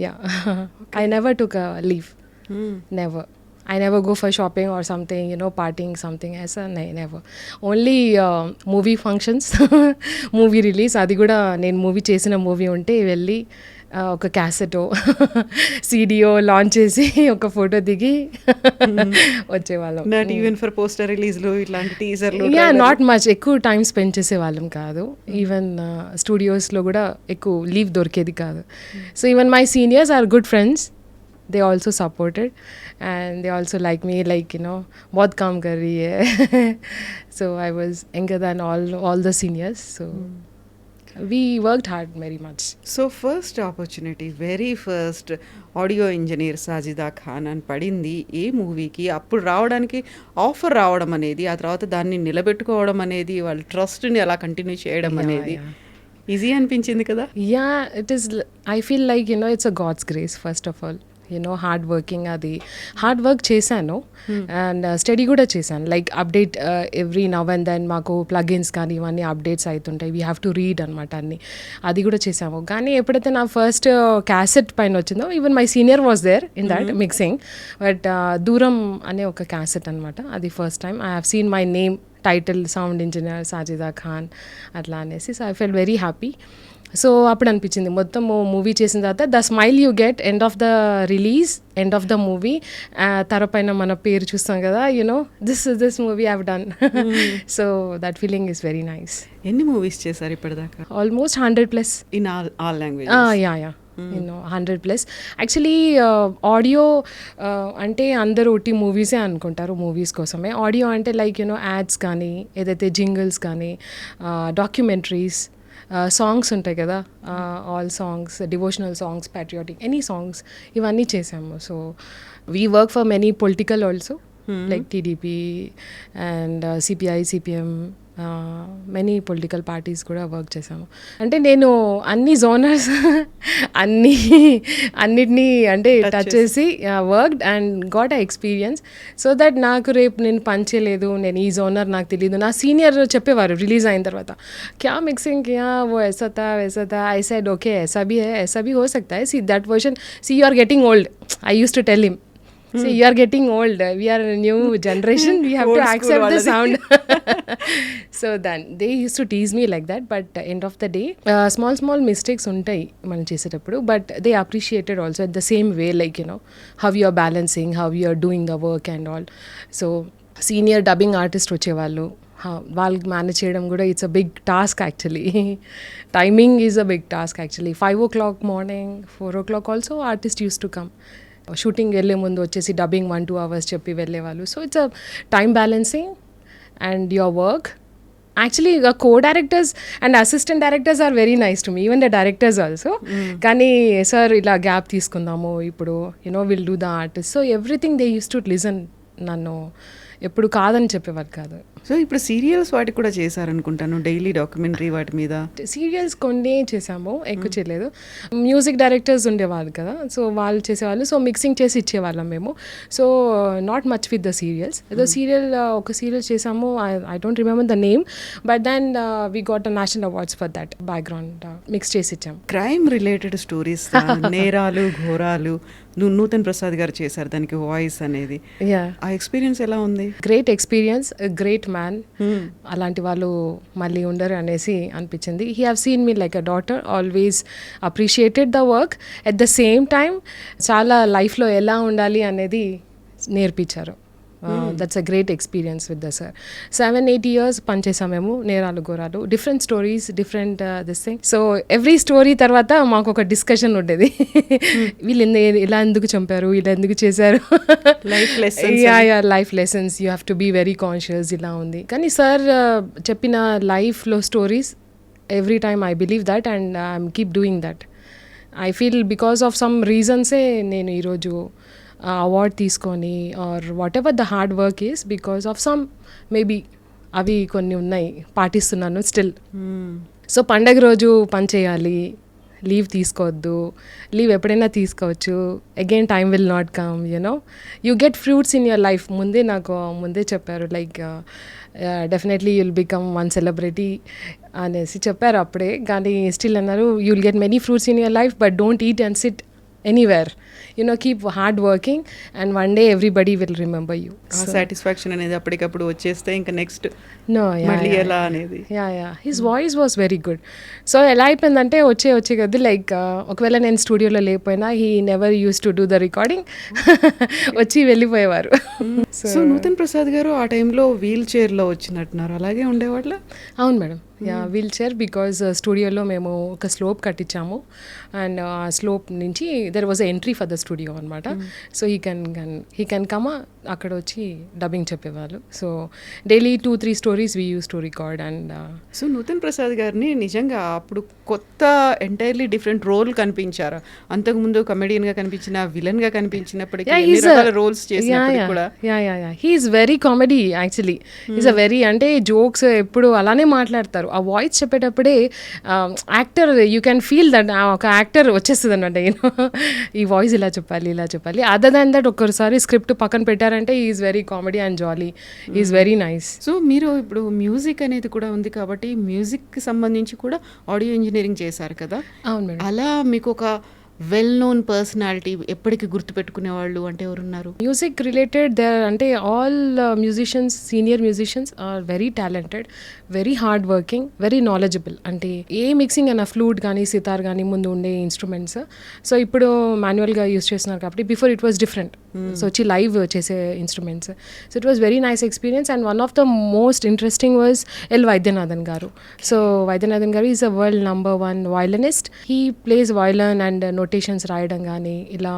Yeah I never took leave. Never. I never go for shopping or something, you know, partying something as a never. Only movie functions, movie release. అది కూడా నేను movie చేసిన movie ఉంటే వెళ్ళి ఒక క్యాసెటో సీడీఓ launch చేసి ఒక photo దిగి వచ్చేవాళ్ళం. నాట్ ఈవెన్ ఫర్ పోస్టర్ రిలీజ్లు ఇట్లాంటి టీజర్లు? Yeah, not much. ఎక్కువ టైం స్పెండ్ చేసేవాళ్ళం కాదు. ఈవెన్ స్టూడియోస్లో కూడా ఎక్కువ లీవ్ దొరికేది కాదు. So even my seniors are good friends. They also supported and they also like me, like, you know, bahut kaam kar rahi hai. So I was younger than all the seniors. So we worked hard very much. So first opportunity, very first audio engineer Sajida Khan అని పడింది ఏ మూవీకి? అప్పుడు రావడానికి offer రావడం అనేది, ఆ తర్వాత దాన్ని నిలబెట్టుకోవడం అనేది, వాళ్ళ ట్రస్ట్ని అలా కంటిన్యూ చేయడం అనేది ఈజీ అనిపించింది కదా? Yeah, it is. I feel like, you know, it's a God's grace first of all. You know hard working, అది హార్డ్ వర్క్ చేశాను అండ్ స్టడీ కూడా చేశాను. Like update every now and then మాకు ప్లగిన్స్ కానీ ఇవన్నీ అప్డేట్స్ అవుతుంటాయి. వీ హ్యావ్ టు రీడ్ అనమాట అన్ని. అది కూడా చేసాము. కానీ ఎప్పుడైతే నా ఫస్ట్ క్యాసెట్ పైన వచ్చిందో, even my senior was there in that mixing. But Dooram అనే ఒక క్యాసెట్ అనమాట, అది first time I have seen my name, title, sound engineer Sajida Khan అట్లా అనేసి. So I felt very happy. So అప్పుడు అనిపించింది మొత్తం మూవీ చేసిన తర్వాత the smile you get end of the release, end of the movie, తెరపైన మన పేరు చూస్తాం కదా, you know this movie I have done. So that feeling is very nice. ఎన్ని మూవీస్ చేశారు ఇప్పటిదాకా? Almost 100+ in all language? Yeah you know 100+. Actually audio అంటే అందరూ ఒట్టి మూవీసే అనుకుంటారు, మూవీస్ కోసమే. ఆడియో అంటే లైక్ యూనో యాడ్స్ కానీ, ఏదైతే జింగిల్స్ కానీ, డాక్యుమెంటరీస్, సాంగ్స్ ఉంటాయి కదా, all songs, devotional songs, patriotic, any songs, ఇవన్నీ చేసాము. So we work for many political also, like TDP and CPI, CPM, many political parties కూడా వర్క్ చేసాము. అంటే నేను అన్ని జోనర్స్ అన్నిటినీ అంటే టచ్ చేసి worked and got a experience. So that నాకు రేపు నేను పనిచేయలేదు, నేను ఈ జోనర్ నాకు తెలియదు. నా సీనియర్ చెప్పేవారు రిలీజ్ అయిన తర్వాత, క్యా మిక్సింగ్ క్యా वो ऐसा था वैसा था. I said okay, ऐसा भी है, ऐसा भी हो सकता है. See that version, see you are getting old. I used to tell him, see you are getting old, we are a new generation, we have to accept the sound. So then they used to tease me like that, but end of the day small mistakes ఉంటాయి మనం చేసేటప్పుడు, but they appreciated also at the same way, like, you know, how you are balancing, how you are doing the work and all. So senior dubbing artist వచ్చేవాళ్ళు, వాళ్ళకి manage చేయడం కూడా it's a big task actually. Timing is a big task actually. 5 o'clock morning, 4 o'clock also artist use to come. Shooting వెళ్ళే ముందు వచ్చేసి dubbing 1-2 hours చెప్పి వెళ్ళేవాళ్ళు. So it's a time balancing and your work. Actually co-directors and assistant directors are very nice to me, even the directors also. కానీ sir ఇలా gap తీసుకుందాము ఇప్పుడు, will do the artist. So everything they use to listen. నన్ను ఎప్పుడు కాదని చెప్పేవారు కాదు. So ఇప్పుడు సీరియల్స్ వాటికి కూడా చేశారనుకుంటాను, డైలీ డాక్యుమెంటరీ వాటి మీద. సీరియల్స్ కొన్ని చేసాము, ఎక్కువ చేయలేదు. మ్యూజిక్ డైరెక్టర్స్ ఉండేవాళ్ళు కదా, సో వాళ్ళు చేసేవాళ్ళు. సో మిక్సింగ్ చేసి ఇచ్చేవాళ్ళం మేము. So not much with the serials. ఏదో సీరియల్ ఒక సీరియల్ చేసాము, I don't remember the name, but then we got a national awards for that. Background mix చేసి ఇచ్చాము. క్రైమ్ రిలేటెడ్ స్టోరీస్, నేరాలు ఘోరాలు, నూతన్ ప్రసాద్ గారు చేశారు దానికి వాయిస్ అనేది. ఆ ఎక్స్పీరియన్స్ ఎలా ఉంది? Great experience, great man. అలాంటి వాళ్ళు మళ్ళీ ఉండరు అనేసి అనిపించింది. He have seen me like a daughter, always appreciated the work. At the same time చాలా లైఫ్లో ఎలా ఉండాలి అనేది నేర్పించారు. That's a great experience with the sir. 7-8 years పనిచేసాం మేము, నేరాలు ఘోరాలు. Different stories, different this thing. So every story తర్వాత మాకు ఒక డిస్కషన్ ఉండేది. వీళ్ళు ఇలా ఎందుకు చంపారు, ఇలా ఎందుకు చేశారు, life lessons. Life lessons, you have to be very conscious, ఇలా ఉంది. కానీ సార్ చెప్పిన లైఫ్లో stories every time I believe that and I'm keep doing that. I feel because of some రీజన్సే నేను ఈరోజు అవార్డ్ తీసుకొని or whatever the hard work is, because of some maybe అవి కొన్ని ఉన్నాయి, పాటిస్తున్నాను స్టిల్. సో పండగ రోజు పని చేయాలి, లీవ్ తీసుకోవద్దు, లీవ్ ఎప్పుడైనా తీసుకోవచ్చు, again time will not come, you get fruits in your life. నాకు ముందే చెప్పారు like definitely you'll become one celebrity అనేసి చెప్పారు అప్పుడే. కానీ స్టిల్ అన్నారు you will get many fruits in your life, but don't eat and SIT anywhere, keep hard working and one day everybody will remember you. Satisfaction అనేది అప్పటికప్పుడు వచ్చేస్తే ఇంకా next మళ్ళీ ఎలా అనేది. His voice was very good. So ఎలా అయిపోయిందంటే వచ్చే కదా లైక్ ఒకవేళ నేను స్టూడియోలో లేకపోయినా he never use to do the recording, వచ్చి వెళ్ళిపోయేవారు. సో నూతన్ ప్రసాద్ గారు ఆ టైంలో వీల్ చైర్లో వచ్చినట్టున్నారు, అలాగే ఉండేవాళ్ళ? అవును మేడం, వీల్ చైర్. బికాజ్ స్టూడియోలో మేము ఒక స్లోప్ కట్టించాము అండ్ ఆ స్లోప్ నుంచి there was entry for the studio అనమాట. సో హీ కెన్ కమ్, అక్కడ వచ్చి డబ్బింగ్ చెప్పేవాళ్ళు. So daily 2-3 stories we use to record. And so Nutan Prasad గారిని నిజంగా అప్పుడు కొత్త ఎంటైర్లీ డిఫరెంట్ రోల్ కనిపించారు. అంతకుముందు కమెడియన్గా కనిపించిన, విలన్గా కనిపించినప్పటికీ రోల్స్ చేసినప్పటికీ కూడా he is very comedy actually. Is a very, అంటే జోక్స్ ఎప్పుడు అలానే మాట్లాడతారు. ఆ వాయిస్ చెప్పేటప్పుడే actor, you can feel that ఒక యాక్టర్ వచ్చేస్తుంది అనమాట. ఈ వాయిస్ ఇలా చెప్పాలి, ఇలా చెప్పాలి. అదర్ దాన్ దట్ ఒక్కసారి స్క్రిప్ట్ పక్కన పెట్టారంటే is very comedy and jolly, is very nice. So మీరు ఇప్పుడు మ్యూజిక్ అనేది కూడా ఉంది కాబట్టి మ్యూజిక్కి సంబంధించి కూడా ఆడియో ఇంజనీరింగ్ చేశారు కదా. అవును మేడం. అలా మీకు ఒక వెల్ నోన్ పర్సనాలిటీ ఎప్పటికీ గుర్తుపెట్టుకునే వాళ్ళు అంటే ఎవరున్నారు? మ్యూజిక్ రిలేటెడ్ దేర్ అంటే all musicians, senior musicians are very talented, very hard working, very knowledgeable. అంటే ఏ మిక్సింగ్ అయినా ఫ్లూట్ కానీ సితార్ కానీ ముందు ఉండే ఇన్స్ట్రుమెంట్స్. సో ఇప్పుడు మాన్యువల్గా యూస్ చేస్తున్నారు కాబట్టి before it was different. So వచ్చి లైవ్ చేసే instruments. So it was very nice experience. And one of the most interesting was L Vaidyanathan garu. So Vaidyanathan garu is a world number 1 violinist. He plays violin and notations రాయడం కానీ ఇలా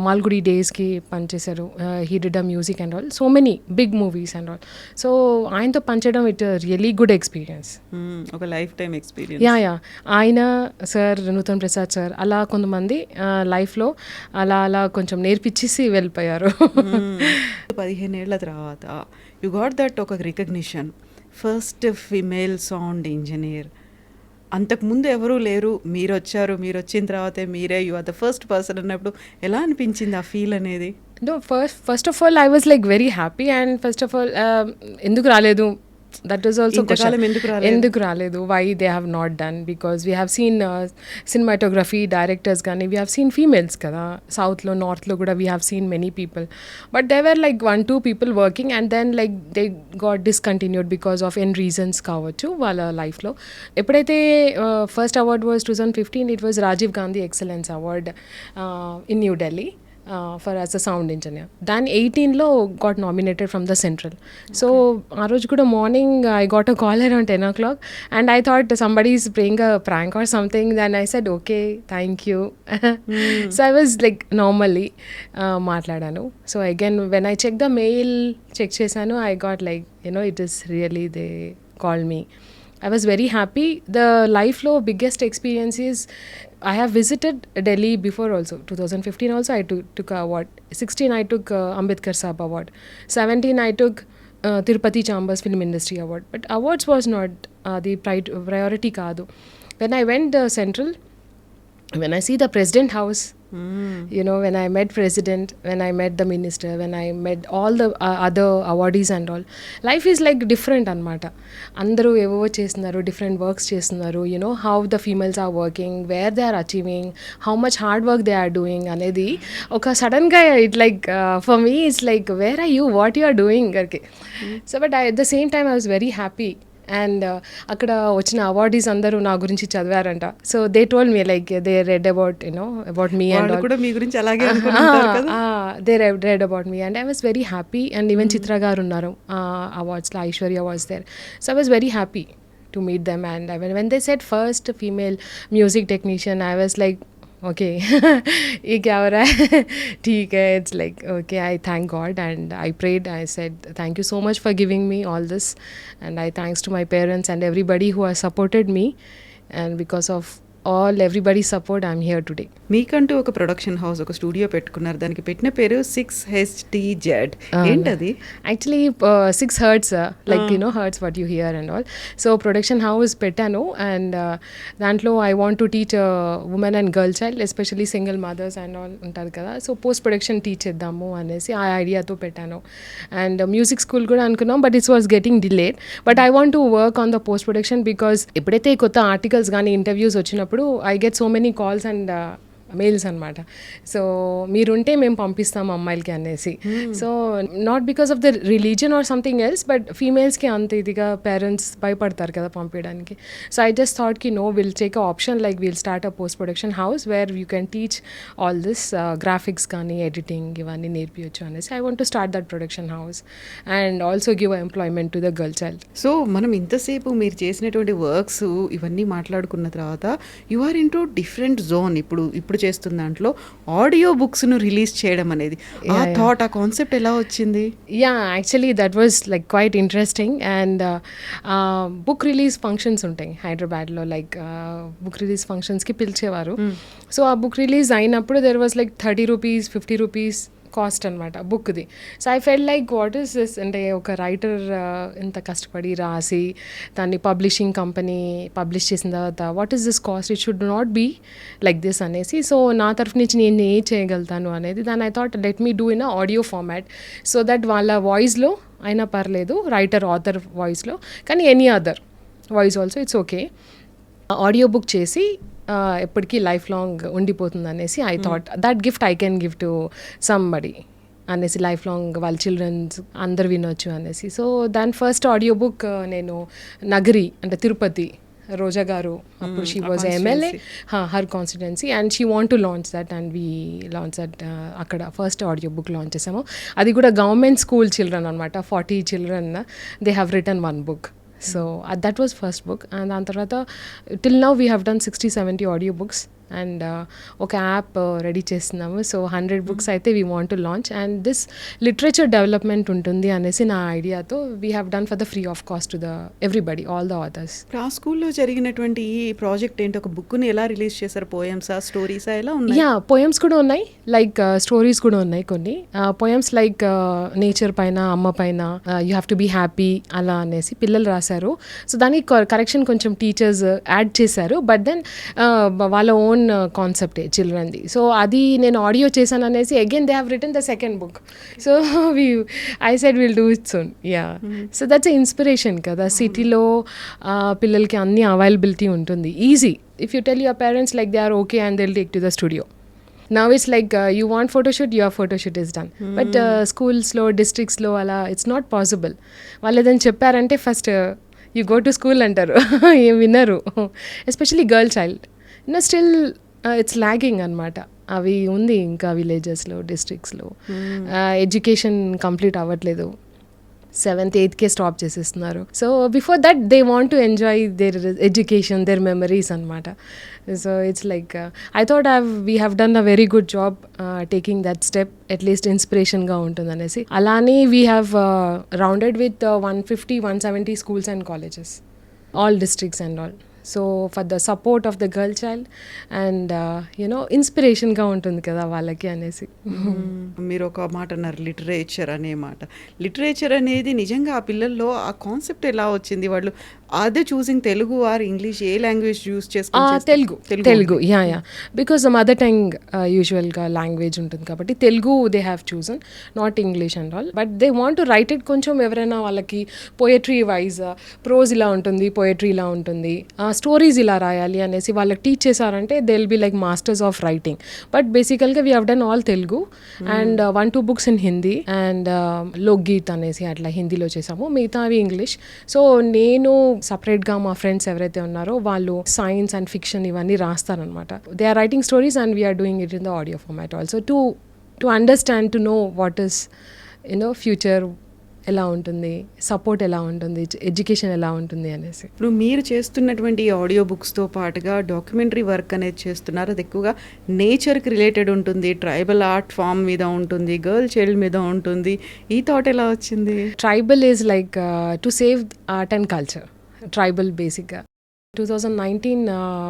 మాల్గుడి డేస్కి పనిచేశారు. He did a music and all, so many big movies and all. So ఆయనతో పనిచేయడం it really good experience, ఒక life time experience. ఆయన sir, Nutan Prasad sir, అలా కొంతమంది లైఫ్లో అలా కొంచెం నేర్పించేసి వెళ్ళిపోయారు. 15 ఏళ్ల తర్వాత యు గాట్ దట్ ఒక recognition, first female sound engineer. అంతకుముందు ఎవరూ లేరు, మీరు వచ్చారు, మీరు వచ్చిన తర్వాతే మీరే you are the first person అన్నప్పుడు ఎలా అనిపించింది ఆ ఫీల్ అనేది? First of all I was like very happy. And first of all ఎందుకు రాలేదు, that was also question. ఎందుకు రాలేదు, why they have not done, because we have seen cinematography directors gani, we have seen females kada, south lo north lo kuda we have seen many people, but there were like 1-2 people working and then like they got discontinued because of any reasons kavachu wala life lo. Eppudaithe first award was 2015, it was Rajiv Gandhi Excellence Award in New Delhi. For as a sound engineer. దాని 18లో got nominated from the central. So ఆ రోజు కూడా morning I got a call around 10 o'clock and I thought somebody is playing a prank or something. Then I said okay, thank you. So I was like normally మాట్లాడాను. So again when I checked the mail, check చేశాను, I got like it is really they called me. I was very happy. The life low biggest experience is I have visited Delhi before also. 2015 also I took a award. 16 I took Ambedkar Saab award. 17 I took Tirupati Chambers Film Industry Award. But awards was not the priority kaadu. When I went central, when I see the president house, when I met president, when I met the minister, when I met all the other awardees and all, life is like different anamata. Andaru evo chestunaru, different works chestunaru, how the females are working, where they are achieving, how much hard work they are doing anedi oka sudden ga it like for me it's like where are you, what you are doing garke. So but at the same time I was very happy. And అక్కడ వచ్చిన awardees అందరూ నా గురించి చదివారంట. So they told me like they read about about me and కూడా మీ గురించి అలాగే అనుకుంటారు కదా. They read about me and I was very happy. And even Chitra garu ఉన్నారు అవార్డ్స్లో, Aishwarya was there. So I was very happy to meet them. And when they said first female music technician, I was like okay, ये क्या हो रहा है, ठीक है. It's like okay, I thank God and I prayed. I said thank you so much for giving me all this, and I thanks to my parents and everybody who has supported me, and because of everybody's support I'm here today. మీకంటూ ఒక production house, ఒక studio పెట్టుకున్నారు. దానికి పెట్టిన పేరు 6HTZ. ఏంటది? Actually 6 hertz, like hertz what you hear and all. So production house పెట్టాను and దాంట్లో I want to teach women and girl child, especially single mothers and all ఉంటారు కదా. సో పోస్ట్ ప్రొడక్షన్ టీచ్ చేద్దాము అనేసి ఆ ఐడియాతో పెట్టాను. And music school కూడా అనుకున్నాం, but it's was getting delayed. But I want to work on the post production because ఎప్పుడైతే కొత్త ఆర్టికల్స్ కానీ ఇంటర్వ్యూస్ వచ్చినప్పుడు I get so many calls and mails అనమాట. సో మీరుంటే మేము పంపిస్తాం అమ్మాయిలకి అనేసి. So not because of the religion or something else, but ఫీమేల్స్కి అంత ఇదిగా పేరెంట్స్ భయపడతారు కదా పంపించడానికి. సో ఐ జస్ట్ థాట్ కి we'll take a option like we'll start a post production house where you can teach all this graphics కానీ editing ఇవన్నీ నేర్పించచ్చు అనేసి I want to start that production house and also give employment to the girl child. So మనం ఇంతసేపు మీరు చేసినటువంటి works ఇవన్నీ మాట్లాడుకున్న తర్వాత you are in to different zone. ఇప్పుడు చేస్తున్న దాంట్లో ఆడియో బుక్స్ ను రిలీజ్ చేయడం అనేది, ఆ థాట్, ఆ కాన్సెప్ట్ ఎలా వచ్చింది? Yeah actually that was like quite interesting. And book release functions ఉంటాయి హైదరాబాద్లో, లైక్ బుక్ రిలీజ్ ఫంక్షన్స్కి పిలిచేవారు. సో ఆ బుక్ రిలీజ్ అయినప్పుడు there was like 30 rupees 50 rupees cost అనమాట బుక్ది. So I felt like what is this, అంటే ఒక రైటర్ ఎంత కష్టపడి రాసి దాన్ని పబ్లిషింగ్ కంపెనీ పబ్లిష్ చేసిన తర్వాత what is this cost, it should not be like this అనేసి. సో నా తరఫు నుంచి నేను ఏం చేయగలుగుతాను అనేది దాన్ని I thought let me do in a audio format so that వాళ్ళ వాయిస్లో అయినా పర్లేదు, రైటర్ ఆథర్ వాయిస్లో, కానీ any other voice also it's okay. Audio book చేసి ఎప్పటికీ లైఫ్ లాంగ్ ఉండిపోతుంది అనేసి I thought that gift I can give to somebody అనేసి, లైఫ్ లాంగ్ వాళ్ళ చిల్డ్రన్స్ అందరు వినొచ్చు అనేసి. సో దాని ఫస్ట్ ఆడియో బుక్ నేను నగరి అంటే తిరుపతి రోజా గారు, అప్పుడు she was MLA, her constituency, and she want to launch that and we launch that. అక్కడ ఫస్ట్ ఆడియో బుక్ లాంచ్ చేసాము. అది కూడా గవర్నమెంట్ స్కూల్ చిల్డ్రన్ అనమాట. 40 children they have return 1 book. So that was first book, and దాని తర్వాత till now we have done 60-70 audio books and ఒక app ready చేస్తున్నాము. So 100 books అయితే we want to launch and this literature development ఉంటుంది అనేసి నా ఐడియాతో we have done for the free of cost to the everybody, all the authors. ఆ స్కూల్లో జరిగినటువంటి ఈ ప్రాజెక్ట్ ఏంటి, ఒక బుక్ని ఎలా రిలీజ్ చేశారు? పోయమ్సా, స్టోరీసా, ఎలా ఉన్నాయి? యా పోయమ్స్ కూడా ఉన్నాయి, లైక్ స్టోరీస్ కూడా ఉన్నాయి కొన్ని. పోయమ్స్ లైక్ నేచర్ పైన, అమ్మ పైన, you have to be happy అలా అనేసి పిల్లలు రాశారు. సో దానికి కరెక్షన్ కొంచెం టీచర్స్ యాడ్ చేశారు, బట్ దెన్ వాళ్ళ ఓన్ కాన్సెప్టే చిల్డ్రన్ది. సో అది నేను ఆడియో చేశాను అనేసి again they have written the second book. So I said will do it soon. Yeah so that's inspiration కదా. సిటీలో పిల్లలకి అన్ని అవైలబిలిటీ ఉంటుంది, easy. If you tell your parents like they are okay and they'll take to the studio. Now it's like you want photoshoot, your photoshoot is done. But schools-lo, districts-lo అలా it's not possible. వాళ్ళు ఏదైనా చెప్పారంటే first you go to school అంటారు, ఏం వినరు. Especially girl child still it's lagging అనమాట. అవి ఉంది ఇంకా విలేజెస్లో, డిస్ట్రిక్ట్స్లో. ఎడ్యుకేషన్ కంప్లీట్ అవ్వట్లేదు, 7th 8th స్టాప్ చేసేస్తున్నారు. So before that they want to enjoy their education, their memories అనమాట. So it's like I thought we have done a very good job taking that step, at least ఇన్స్పిరేషన్గా ఉంటుంది అనేసి. అలానే we have rounded with 150-170 schools and colleges, all districts and all. So for the support of the girl child and ఇన్స్పిరేషన్గా ఉంటుంది కదా వాళ్ళకి అనేసి. మీరు ఒక మాట అన్నారు, లిటరేచర్ అనే మాట. లిటరేచర్ అనేది నిజంగా ఆ పిల్లల్లో ఆ కాన్సెప్ట్ ఎలా వచ్చింది? వాళ్ళు అదే చూసింగ్ తెలుగు ఆర్ ఇంగ్లీష్, ఏ లాంగ్వేజ్ యూస్ చేసుకుంటారు? Telugu yeah because mother tongue యూజువల్గా లాంగ్వేజ్ ఉంటుంది కాబట్టి Telugu they have chosen, not English and all. But they want to write it. కొంచెం ఎవరైనా వాళ్ళకి పోయట్రీ వైజ్ ప్రోజ్ ఇలా ఉంటుంది, పోయట్రీ ఇలా ఉంటుంది, స్టోరీస్ ఇలా రాయాలి అనేసి వాళ్ళకి టీచ్ చేశారంటే they will be like masters of writing. But బేసికల్గా we have done all Telugu and 1-2 books in Hindi and Lokgeet అనేసి అట్లా హిందీలో చేసాము, మిగతావి ఇంగ్లీష్. సో నేను సపరేట్గా మా ఫ్రెండ్స్ ఎవరైతే ఉన్నారో వాళ్ళు సైన్స్ అండ్ ఫిక్షన్ ఇవన్నీ రాస్తారనమాట. They are writing stories and we are doing it in the audio format also to understand, to know what is future ఎలా ఉంటుంది, సపోర్ట్ ఎలా ఉంటుంది, ఎడ్యుకేషన్ ఎలా ఉంటుంది అనేసి. ఇప్పుడు మీరు చేస్తున్నటువంటి ఆడియో బుక్స్తో పాటుగా డాక్యుమెంటరీ వర్క్ అనేది చేస్తున్నారు. అది ఎక్కువగా నేచర్కి రిలేటెడ్ ఉంటుంది, ట్రైబల్ ఆర్ట్ ఫామ్ మీద ఉంటుంది, గర్ల్ చైల్డ్ మీద ఉంటుంది. ఈ థాట్ ఎలా వచ్చింది? Tribal is like to save art and culture. Tribal బేసిక్గా 2019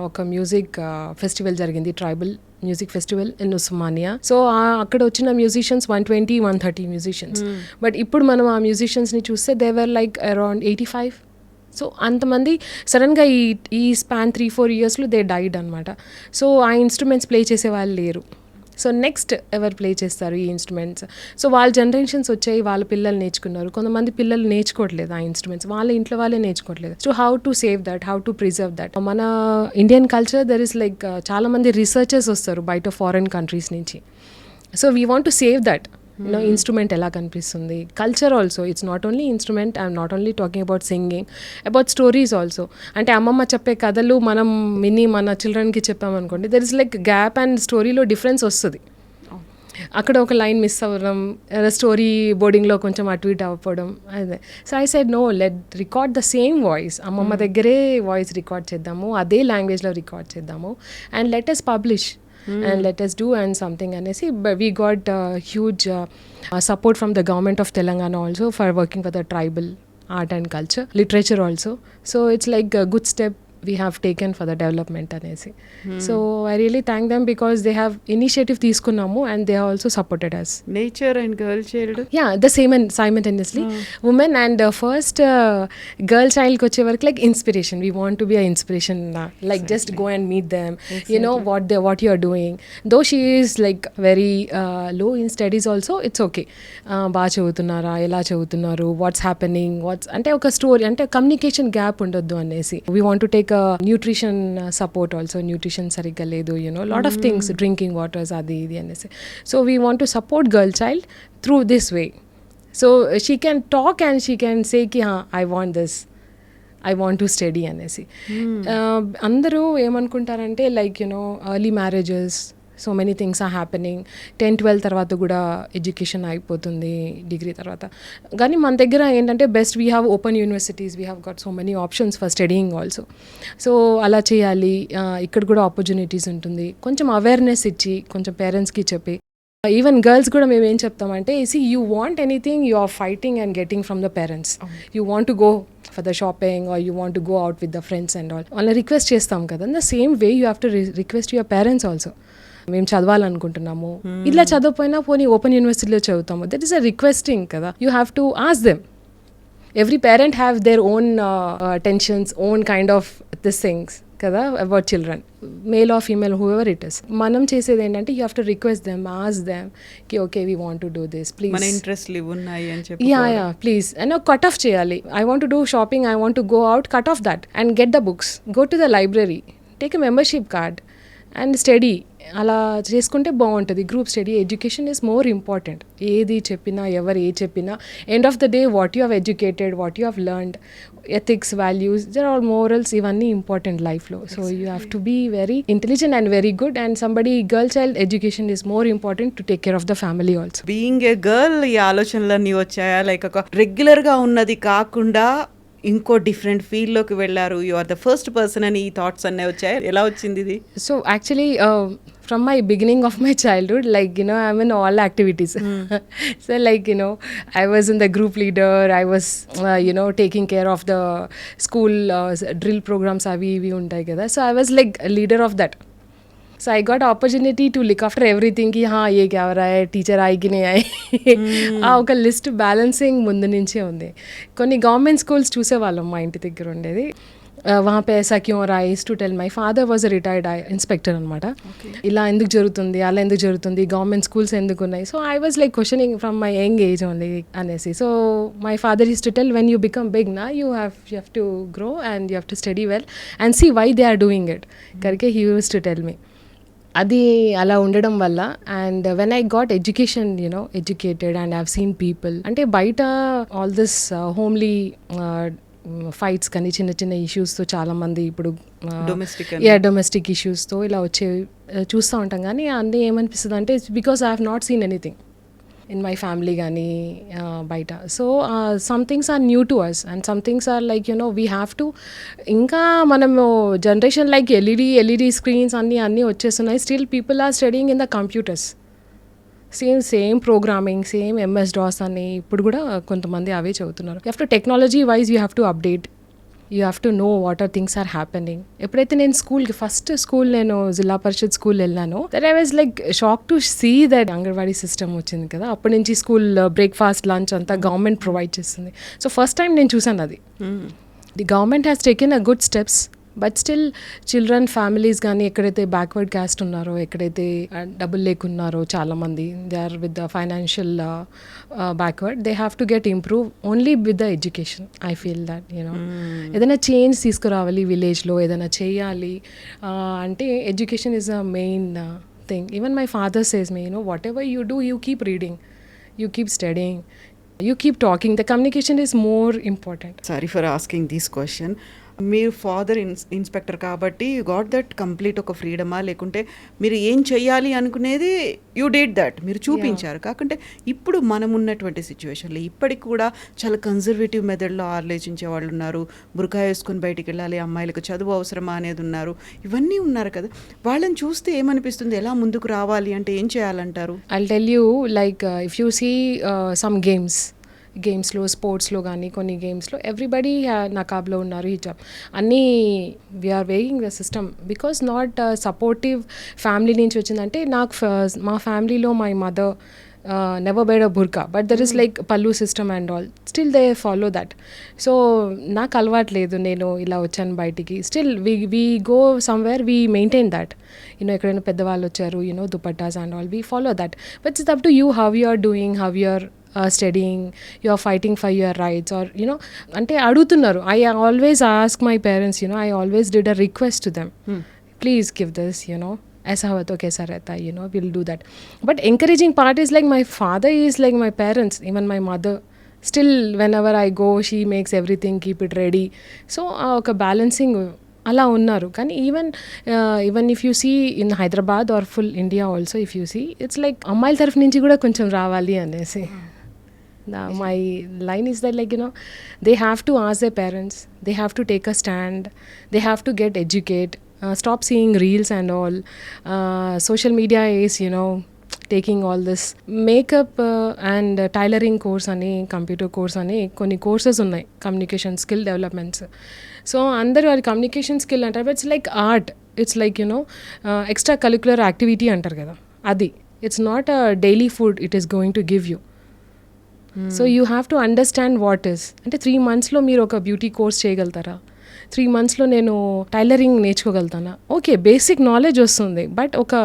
ఒక మ్యూజిక్ ఫెస్టివల్ జరిగింది, tribal music festival in Osmania. So అక్కడ వచ్చిన మ్యూజిషియన్స్ 120-130 మ్యూజిషియన్స్. బట్ ఇప్పుడు మనం ఆ మ్యూజిషియన్స్ని చూస్తే they were like around 85. So అంతమంది సడన్గా ఈ స్పాన్ 3-4 yearsలో దే డైడ్ అనమాట. సో ఆ ఇన్స్ట్రుమెంట్స్ ప్లే చేసే వాళ్ళు లేరు. సో నెక్స్ట్ ఎవరు ప్లే చేస్తారు ఈ ఇన్స్ట్రుమెంట్స్? సో వాళ్ళ జనరేషన్స్ వచ్చాయి, వాళ్ళ పిల్లలు నేర్చుకున్నారు. కొంతమంది పిల్లలు నేర్చుకోవట్లేదు ఆ ఇన్స్ట్రుమెంట్స్, వాళ్ళ ఇంట్లో వాళ్ళే నేర్చుకోవట్లేదు. So how to save that, how to preserve that? మన Indian culture there is like చాలా మంది రీసెర్చర్స్ వస్తారు బయట ఫారెన్ కంట్రీస్ నుంచి. So we want to save that. Instrument ఎలా కనిపిస్తుంది, culture also. It's not only instrument, I'm not only talking about singing, about stories also. అంటే అమ్మమ్మ చెప్పే కథలు మనం విని మన చిల్డ్రన్కి చెప్పామనుకోండి, there is like gap and స్టోరీలో డిఫరెన్స్ వస్తుంది. అక్కడ ఒక లైన్ మిస్ అవ్వడం, స్టోరీ బోర్డింగ్లో కొంచెం అటు ఇటు అవ్వడం అదే. So I said no, let record the same voice. అమ్మమ్మ దగ్గరే వాయిస్ రికార్డ్ చేద్దాము, అదే లాంగ్వేజ్లో రికార్డ్ చేద్దాము and let us publish and let us do and something anesi. But we got huge support from the government of Telangana also for working for the tribal art and culture, literature also. So it's like a good step we have taken for the development anesi. So I really thank them because they have initiative తీసుకున్నాము and they have also supported us. Nature and girl child, yeah, the same and simultaneously women and first girl child కి వచ్చే వరకు like inspiration. We want to be an inspiration, like exactly. Just go and meet them, exactly. You know what you are doing. Though she is like very low in studies also, it's okay. బాగా చదువుతున్నారా, ఎలా చదువుతున్నారు, what's happening, what's అంటే ఒక story అంటే communication gap ఉండొద్దు అనేసి. We want to take nutrition support also. Nutrition సరిగ్గా లేదు, lot of things, drinking waters అది ఇది అనేసి. So we want to support girl child through this way. So she can talk and she can say కి I want this, I want to study అనేసి. అందరూ ఏమనుకుంటారంటే like early marriages, so many things are happening. 10-12 తర్వాత కూడా education అయిపోతుంది, degree తర్వాత. కానీ మన దగ్గర ఏంటంటే best we have open universities, we have got so many options for studying also. So అలా చేయాలి, ఇక్కడ కూడా ఆపర్చునిటీస్ ఉంటుంది. కొంచెం అవేర్నెస్ ఇచ్చి, కొంచెం పేరెంట్స్కి చెప్పి, ఈవెన్ గర్ల్స్ కూడా మేము ఏం చెప్తామంటే, see you want anything, you are fighting and getting from the parents. You want to go for the shopping or you want to go out with the friends and all. వాళ్ళని request చేస్తాం కదా, in the same way you have to request your parents also. మేము చదవాలనుకుంటున్నాము, ఇట్లా చదవకపోయినా పోనీ open యూనివర్సిటీలో చదువుతాము, that is a requesting కదా. You have to ask them. Every parent have their own tensions, own kind of this things కదా about children, male or female, whoever it is. మనం చేసేది ఏంటంటే you have to request them, ask them కి okay we want to do this, please, మన ఇంట్రెస్ట్లు ఉన్నాయి అని చెప్పి, yeah please and cut off చేయాలి. I want to do shopping, I want to go out, cut off that and get the books, go to the library, take a membership card and study అలా చేసుకుంటే బాగుంటుంది. Group study, education is more important. ఏది చెప్పినా, ఎవరు ఏ చెప్పినా, end of the day what you have educated, what you have learned, ethics, values, there are morals, ఇవన్నీ important లైఫ్లో. So you have to be very intelligent and very good. And somebody, girl child education is more important to take care of the family also. Being a girl ఈ ఆలోచనలన్నీ వచ్చాయా? Like ఒక రెగ్యులర్గా ఉన్నది కాకుండా ఇంకో డిఫరెంట్ ఫీల్డ్లోకి వెళ్ళారు, you are the first person అని ఈ థాట్స్ అన్నీ వచ్చాయి. ఎలా వచ్చింది ఇది? So actually, from my beginning of my childhood, like, you know, I'm in all activities. So like, you know, I was in the group leader, I was, you know, taking care of the school drill programs, avi ivi untai kada. So I was like a leader of that. So I got opportunity to look after everything ki हाँ ये क्या हो रहा है, teacher आई कि नहीं आई. ఒక list balancing ముందు నుంచే ఉంది. కొన్ని గవర్నమెంట్ స్కూల్స్ చూసేవాళ్ళం మా ఇంటి దగ్గర ఉండేది. वहाँ पे ऐसा क्यों रहा है to tell my father was a retired inspector అనమాట. ఇలా ఎందుకు జరుగుతుంది, అలా ఎందుకు జరుగుతుంది, గవర్నమెంట్ స్కూల్స్ ఎందుకు ఉన్నాయి. So I was like questioning from my young age only అనేసి. So my father is to tell, when you become big నా you have to grow and you have to study well and see why they are doing it కరికే he use to tell me. అది అలా ఉండడం వల్ల, and when I got education, you know, educated and I have seen people, అంటే బయట all this homely fights కానీ చిన్న చిన్న ఇష్యూస్తో చాలామంది ఇప్పుడు డొమెస్టిక్ ఇష్యూస్తో ఇలా వచ్చే చూస్తూ ఉంటాం. కానీ అన్నీ ఏమనిపిస్తుంది అంటే, it's because I have not seen anything in my family gani baita. So some things are new to us and some things are like, you know, we have to inka manamu generation like led screens anni vachestunnayi, still people are studying in the computers, same programming, same MS DOS ani ippudu kuda kontamandi ave chavutunnaru. You have to, technology wise you have to update, you have to know what are things are happening. ఎప్పుడైతే నేను స్కూల్కి first school నేను Zilla Parishad school వెళ్ళాను, that I was like shock to see that anganwadi system వచ్చింది కదా. అప్పటి నుంచి school breakfast, lunch అంతా గవర్నమెంట్ ప్రొవైడ్ చేస్తుంది. సో ఫస్ట్ టైం నేను చూసాను అది. The government has taken a good steps, but still children families కానీ ఎక్కడైతే బ్యాక్వర్డ్ క్యాస్ట్ ఉన్నారో, ఎక్కడైతే డబ్బులు లేకున్నారో చాలామంది, they are with the financial backward, they have to get improve only with the education. I feel that, you know, ఏదైనా change తీసుకురావాలి విలేజ్లో, ఏదైనా చేయాలి అంటే education is a main thing. Even my father says me, you know, what ever you do, you keep reading, you keep studying, you keep talking, the communication is more important. Sorry for asking this question. మీరు father inspector కాబట్టి you got that complete ఒక ఫ్రీడమా, లేకుంటే మీరు ఏం చెయ్యాలి అనుకునేది you did that, మీరు చూపించారు. కాకుంటే ఇప్పుడు మనం ఉన్నటువంటి సిచ్యువేషన్లో ఇప్పటికి కూడా చాలా కన్జర్వేటివ్ మెథడ్లో ఆలోచించే వాళ్ళు ఉన్నారు. బురకా వేసుకొని బయటికి వెళ్ళాలి, అమ్మాయిలకు చదువు అవసరమా అనేది ఉన్నారు. ఇవన్నీ ఉన్నారు కదా, వాళ్ళని చూస్తే ఏమనిపిస్తుంది, ఎలా ముందుకు రావాలి అంటే ఏం చేయాలంటారు? I'll tell you, like if you see some గేమ్స్లో, స్పోర్ట్స్లో కానీ కొన్ని గేమ్స్లో ఎవ్రీబడి నకాబ్లో ఉన్నారు, హిజాబ్ అన్నీ. We are weighing the system because not supportive family నుంచి వచ్చిందంటే. నాకు మా ఫ్యామిలీలో my mother never bide a బుర్కా, but there is like pallu system and all, still they follow that. So నాకు అలవాట్లేదు, నేను ఇలా వచ్చాను బయటికి. Still we go somewhere, we maintain that. You know, ఎక్కడైనా పెద్దవాళ్ళు వచ్చారు, you know, dupattas and all, we follow that. But it's up to you how you are doing, how you are studying, you are fighting for your rights, or, you know, ante adutunnaru. I always ask my parents, you know, I always did a request to them, please give this, you know, aisa ho to kaisa rehta hai, you know, we'll do that. But encouraging part is like my father is like my parents, even my mother, still whenever I go she makes everything, keep it ready. So oka balancing అలా ఉన్నారు. కానీ even if you see in Hyderabad or full India also, if you see, it's like అమ్మాయిల తరఫు నుంచి కూడా కొంచెం రావాలి అనేసి. My line is that, like, you know, they have to ask their parents, they have to take a stand, they have to get educated, stop seeing reels and all. Social media is, you know, taking all this makeup and tailoring course ani, computer course ani, konni courses unnai, communication skill developments. So andaru adi communication skill antaru, but it's like art, it's like, you know, extra curricular activity antaru kada, adi it's not a daily food it is going to give you. So you have to understand what is. అంటే 3 monthsలో మీరు ఒక beauty course చేయగలుగుతారా? 3 monthsలో నేను tailoring నేర్చుకోగలుగుతానా? Okay, basic knowledge వస్తుంది, but ఒక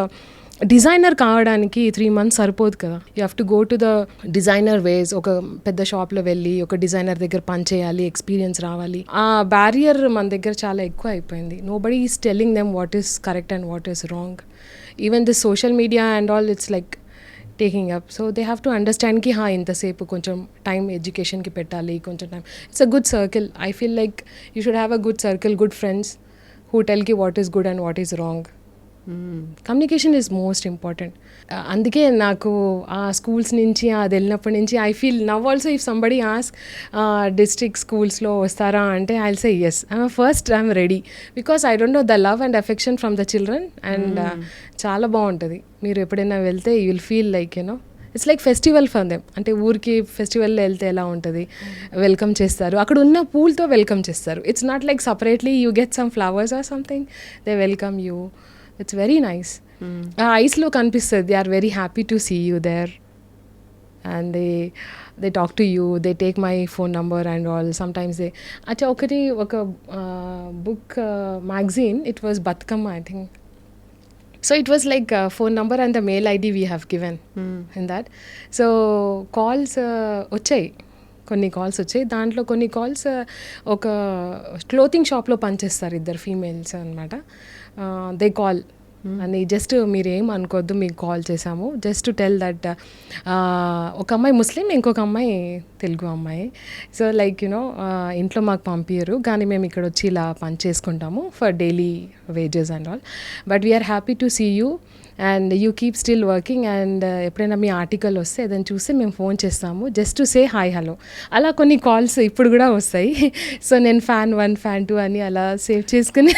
designer కావడానికి 3 months సరిపోదు కదా. You have to go to the designer ways, ఒక పెద్ద షాప్లో వెళ్ళి ఒక డిజైనర్ దగ్గర పని చేయాలి, ఎక్స్పీరియన్స్ రావాలి. ఆ బ్యారియర్ మన దగ్గర చాలా ఎక్కువ అయిపోయింది. Nobody is telling them what is correct and what is wrong. Even this social media and all it's like taking up. So they have to understand కి ఇంతసేపు కొంచెం టైం ఎడ్యుకేషన్కి పెట్టాలి, కొంచెం time. It's a good circle. I feel like you should have a good circle, good friends who tell కి what is good and what is wrong. Communication is most important. అందుకే నాకు ఆ స్కూల్స్ నుంచి అది వెళ్ళినప్పటి నుంచి I feel now also if somebody ask district స్కూల్స్లో వస్తారా అంటే I will say yes. I'm ready because I don't know the love and affection from the children and చాలా బాగుంటుంది. మీరు ఎప్పుడైనా వెళ్తే you will feel like you know it's like festival for them. అంటే ఊరికి ఫెస్టివల్లో వెళ్తే ఎలా ఉంటుంది, వెల్కమ్ చేస్తారు, అక్కడ ఉన్న పూలతో వెల్కమ్ చేస్తారు. It's not like separately you get some flowers or something, they welcome you. It's very nice. ఆ ఐస్లో కనిపిస్తుంది, they are very happy to see you there and they talk to you, they take my phone number and all. Sometimes they అచ్చా ఒక book magazine, it was Bathukamma I think. So it was like phone number and the mail ID we have given in that. So calls వచ్చాయి, కొన్ని calls వచ్చాయి. దాంట్లో కొన్ని calls ఒక clothing షాప్లో పనిచేస్తారు ఇద్దరు ఫీమేల్స్ అనమాట. దే కాల్ అని జస్ట్ మీరేం అనుకోవద్దు, మీకు కాల్ చేసాము జస్ట్ టు టెల్ దట్ ఒక అమ్మాయి ముస్లిం, ఇంకొక అమ్మాయి తెలుగు అమ్మాయి. సో లైక్ యూనో ఇంట్లో మాకు పంపించరు కానీ మేము ఇక్కడ వచ్చి ఇలా పని చేసుకుంటాము for daily wages and all, but we are happy to see you and you keep still working and ఎప్పుడైనా మీ ఆర్టికల్ వస్తే దాన్ని చూస్తే మేము ఫోన్ చేస్తాము just to say hi hello. అలా కొన్ని కాల్స్ ఇప్పుడు కూడా వస్తాయి. సో నేను ఫ్యాన్ 1 ఫ్యాన్ 2 అని అలా సేవ్ చేసుకుని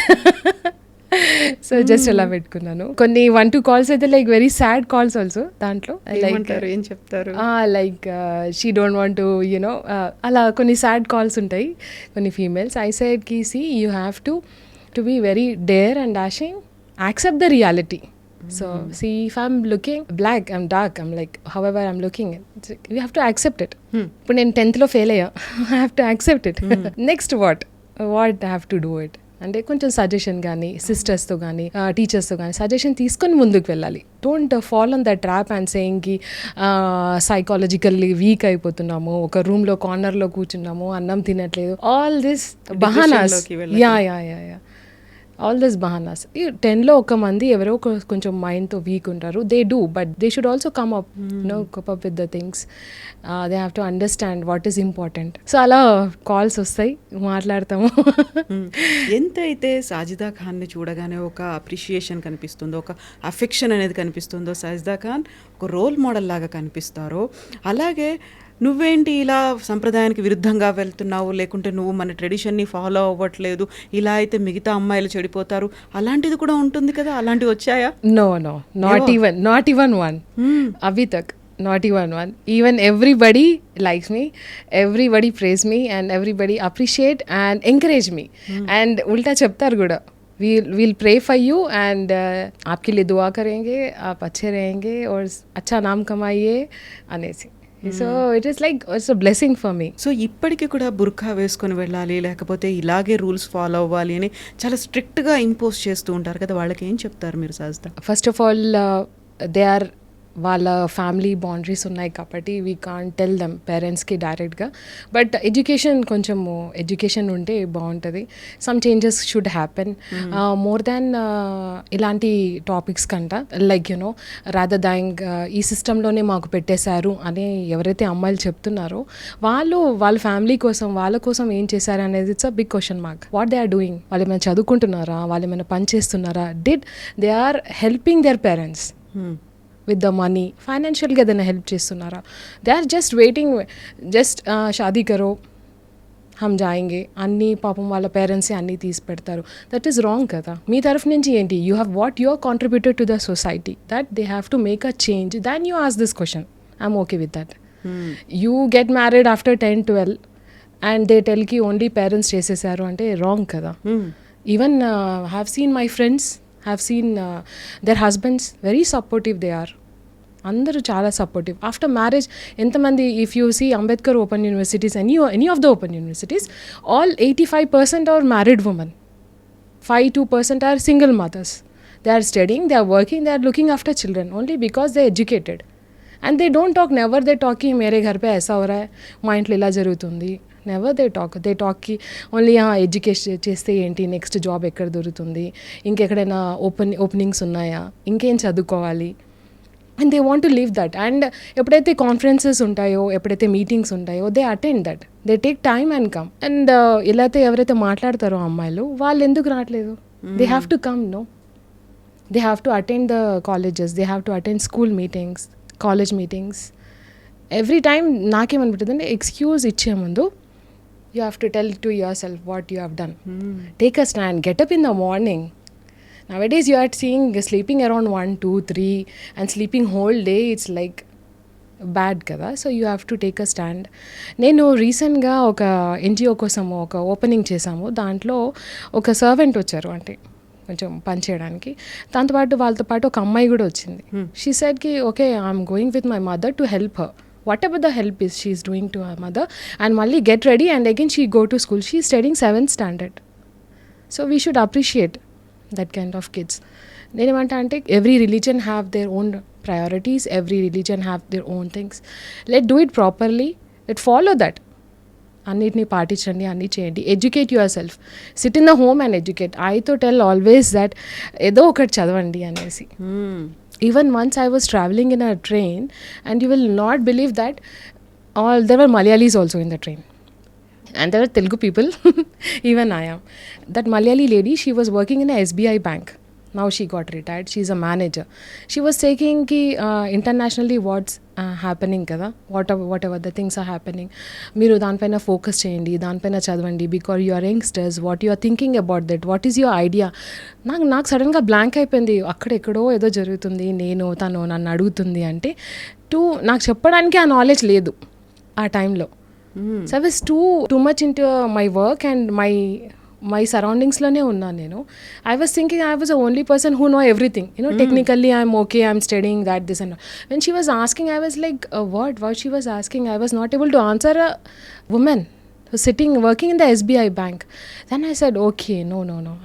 సో జస్ట్ అలా పెట్టుకున్నాను. కొన్ని 1-2 కాల్స్ అయితే like very sad calls also. దాంట్లో లైక్ ఏం చెప్తారు, like she don't want to you know అలా కొన్ని సాడ్ కాల్స్ ఉంటాయి కొన్ని ఫీమేల్స్. ఐ సెడ్ కి see you have to be very dare and dashing, accept the reality. So see, if I'm looking black, I'm dark, I'm like however I'm looking, you have to accept it. But in 10th lo fail ayya, I have to accept it. Next what I have to do it. అంటే కొంచెం suggestion కానీ సిస్టర్స్తో కానీ టీచర్స్తో కానీ suggestion తీసుకొని ముందుకు వెళ్ళాలి. Don't fall on the trap and సేయింగ్కి psychologically weak అయిపోతున్నాము, ఒక రూమ్లో కార్నర్లో కూర్చున్నాము, అన్నం తినట్లేదు, ఆల్ దిస్ బహానాస్. యా ఆల్ దిస్ బహానాస్. 10లో ఒక మంది ఎవరో కొంచెం మైండ్తో వీక్ ఉంటారు, they do, but they should also come up cup up with the things. They have to understand what is important. So అలా కాల్స్ వస్తాయి, మాట్లాడతాము. ఎంత అయితే సాజిదా ఖాన్ని చూడగానే ఒక అప్రిషియేషన్ కనిపిస్తుందో, ఒక అఫెక్షన్ అనేది కనిపిస్తుందో, సాజిదా ఖాన్ ఒక రోల్ మోడల్ లాగా కనిపిస్తారో, అలాగే నువ్వేంటి ఇలా సంప్రదాయానికి విరుద్ధంగా వెళ్తున్నావు, లేకుంటే నువ్వు మన ట్రెడిషన్ని ఫాలో అవ్వట్లేదు, ఇలా అయితే మిగతా అమ్మాయిలు చెడిపోతారు, అలాంటిది కూడా ఉంటుంది కదా, అలాంటివి వచ్చాయా? నో నాట్ ఈవెన్ వన్ అభి తక్. Not even one. Even everybody likes me, everybody praise me and everybody appreciate and encourage me. And ulta cheptaru kuda, we'll pray for you and aapke liye dua karenge, aap अच्छे रहेंगे और अच्छा नाम कमाइए అనేసి. So it is like it's a blessing for me. So ఇప్పటికీ కూడా బుర్ఖా వేసుకొని వెళ్ళాలి, లేకపోతే ఇలాగే రూల్స్ ఫాలో అవ్వాలి అని చాలా స్ట్రిక్ట్గా ఇంపోజ్ చేస్తూ ఉంటారు కదా, వాళ్ళకి ఏం చెప్తారు మీరు Sajida? First of all they are వాళ్ళ ఫ్యామిలీ బౌండరీస్ ఉన్నాయి కాబట్టి వీ కాంట్ టెల్ దెమ్ పేరెంట్స్కి డైరెక్ట్గా. బట్ ఎడ్యుకేషన్ ఉంటే బాగుంటుంది. Some changes should happen more than ఇలాంటి టాపిక్స్ కంట. లైక్ యునో రాదర్ దాన్ ఈ సిస్టంలోనే మాకు పెట్టేశారు అని ఎవరైతే అమ్మాయిలు చెప్తున్నారో వాళ్ళ ఫ్యామిలీ కోసం వాళ్ళ కోసం ఏం చేశారు అనేది it's a big question mark. What they are doing, వాళ్ళు ఏమైనా చదువుకుంటున్నారా, వాళ్ళు ఏమైనా పని చేస్తున్నారా, they are helping their parents with the money, ఫైనాన్షియల్గా ఏదైనా హెల్ప్ చేస్తున్నారా? They are just waiting, just షాదీ కరో హమ్ జాయింగే అన్నీ పాపం వాళ్ళ పేరెంట్సే అన్నీ తీసి పెడతారు. దట్ ఈస్ రాంగ్ కదా. మీ తరఫు నుంచి ఏంటి, you have what you are contributed to the society, that they have to make a change. Then you ask this question, I'm okay with that. You get married after 10-12 and they టెల్కి only parents చేసేసారు అంటే wrong కదా. Even have seen my friends, have seen their husbands very supportive they are. అందరూ చాలా supportive after marriage. ఎంతమంది if you see Ambedkar open universities, any of the open universities, all 85% are married women, 5-2% are single mothers. They are studying, they are working, they are looking after children only because they educated. And they don't talk, never they talking మేరే ఘర్ పే ఐసా హో రహా హై, మా ఇంట్లో ఇలా జరుగుతుంది, నెవర్ దే టాక్కి ఓన్లీ ఎడ్యుకేషన్ చేస్తే ఏంటి, నెక్స్ట్ జాబ్ ఎక్కడ దొరుకుతుంది, ఇంకెక్కడైనా ఓపెనింగ్స్ ఉన్నాయా, ఇంకేం చదువుకోవాలి, and they want to leave that. And ఎప్పుడైతే కాన్ఫరెన్సెస్ ఉంటాయో, ఎప్పుడైతే మీటింగ్స్ ఉంటాయో, they attend that, they take time and come. And ఇలా అయితే ఎవరైతే మాట్లాడతారో అమ్మాయిలు, వాళ్ళు ఎందుకు రావట్లేదు? They have to come, no, they have to attend the colleges, they have to attend school meetings, college meetings. Every time నాకేమనిపిస్తుంది అంటే, ఎక్స్క్యూజ్ ఇచ్చే ముందు you have to tell to yourself what you have done. Take a stand, get up in the morning. Nowadays you are seeing sleeping around 1, 2, 3 and sleeping whole day, it's like bad కదా. So you have to take a stand. నేను రీసెంట్గా ఒక NGO కోసము ఒక opening చేశాము. దాంట్లో ఒక servant వచ్చారు, అంటే కొంచెం పని చేయడానికి. దాంతోపాటు వాళ్ళతో పాటు ఒక అమ్మాయి కూడా వచ్చింది. షీ సెడ్ కి okay, I'm going with my mother to help her. Whatever the help is, she is doing to her mother, and Malli get ready and again she go to school. She is studying 7th standard. So we should appreciate that kind of kids. నేనేమంటా అంటే, every religion have their own priorities, every religion have their own things. Let do it properly, let follow that. అన్నిటిని పాటించండి, అన్నీ చేయండి. Educate your self, SIT in the home and educate. I తో tell always that ఏదో ఒకటి చదవండి అనేసి. Even once I was traveling in a train, and you will not believe that there were Malayalis also in the train, and there were Telugu people. Even I am. That Malayali lady, she was working in a SBI bank. Now she got retired. She is a manager. She was taking internationally what's happening kada, whatever the things are happening. మీరు దానిపైన focus చేయండి, దానిపైన చదవండి, because you are youngsters, what you are thinking about that, what is your idea. నాకు సడన్గా blank అయిపోయింది. అక్కడెక్కడో ఏదో జరుగుతుంది, తను నన్ను అడుగుతుంది అంటే నాకు చెప్పడానికి ఆ నాలెడ్జ్ లేదు ఆ టైంలో. So I was too much in to my work and my సరౌండింగ్స్లోనే ఉన్నాను నేను. I was thinking I was the only person who know everything, technically I'm okay, I'm studying that this and when she was asking I was like what she was asking, I was not able to answer a woman who's sitting working in the SBI bank. Then I said okay, no,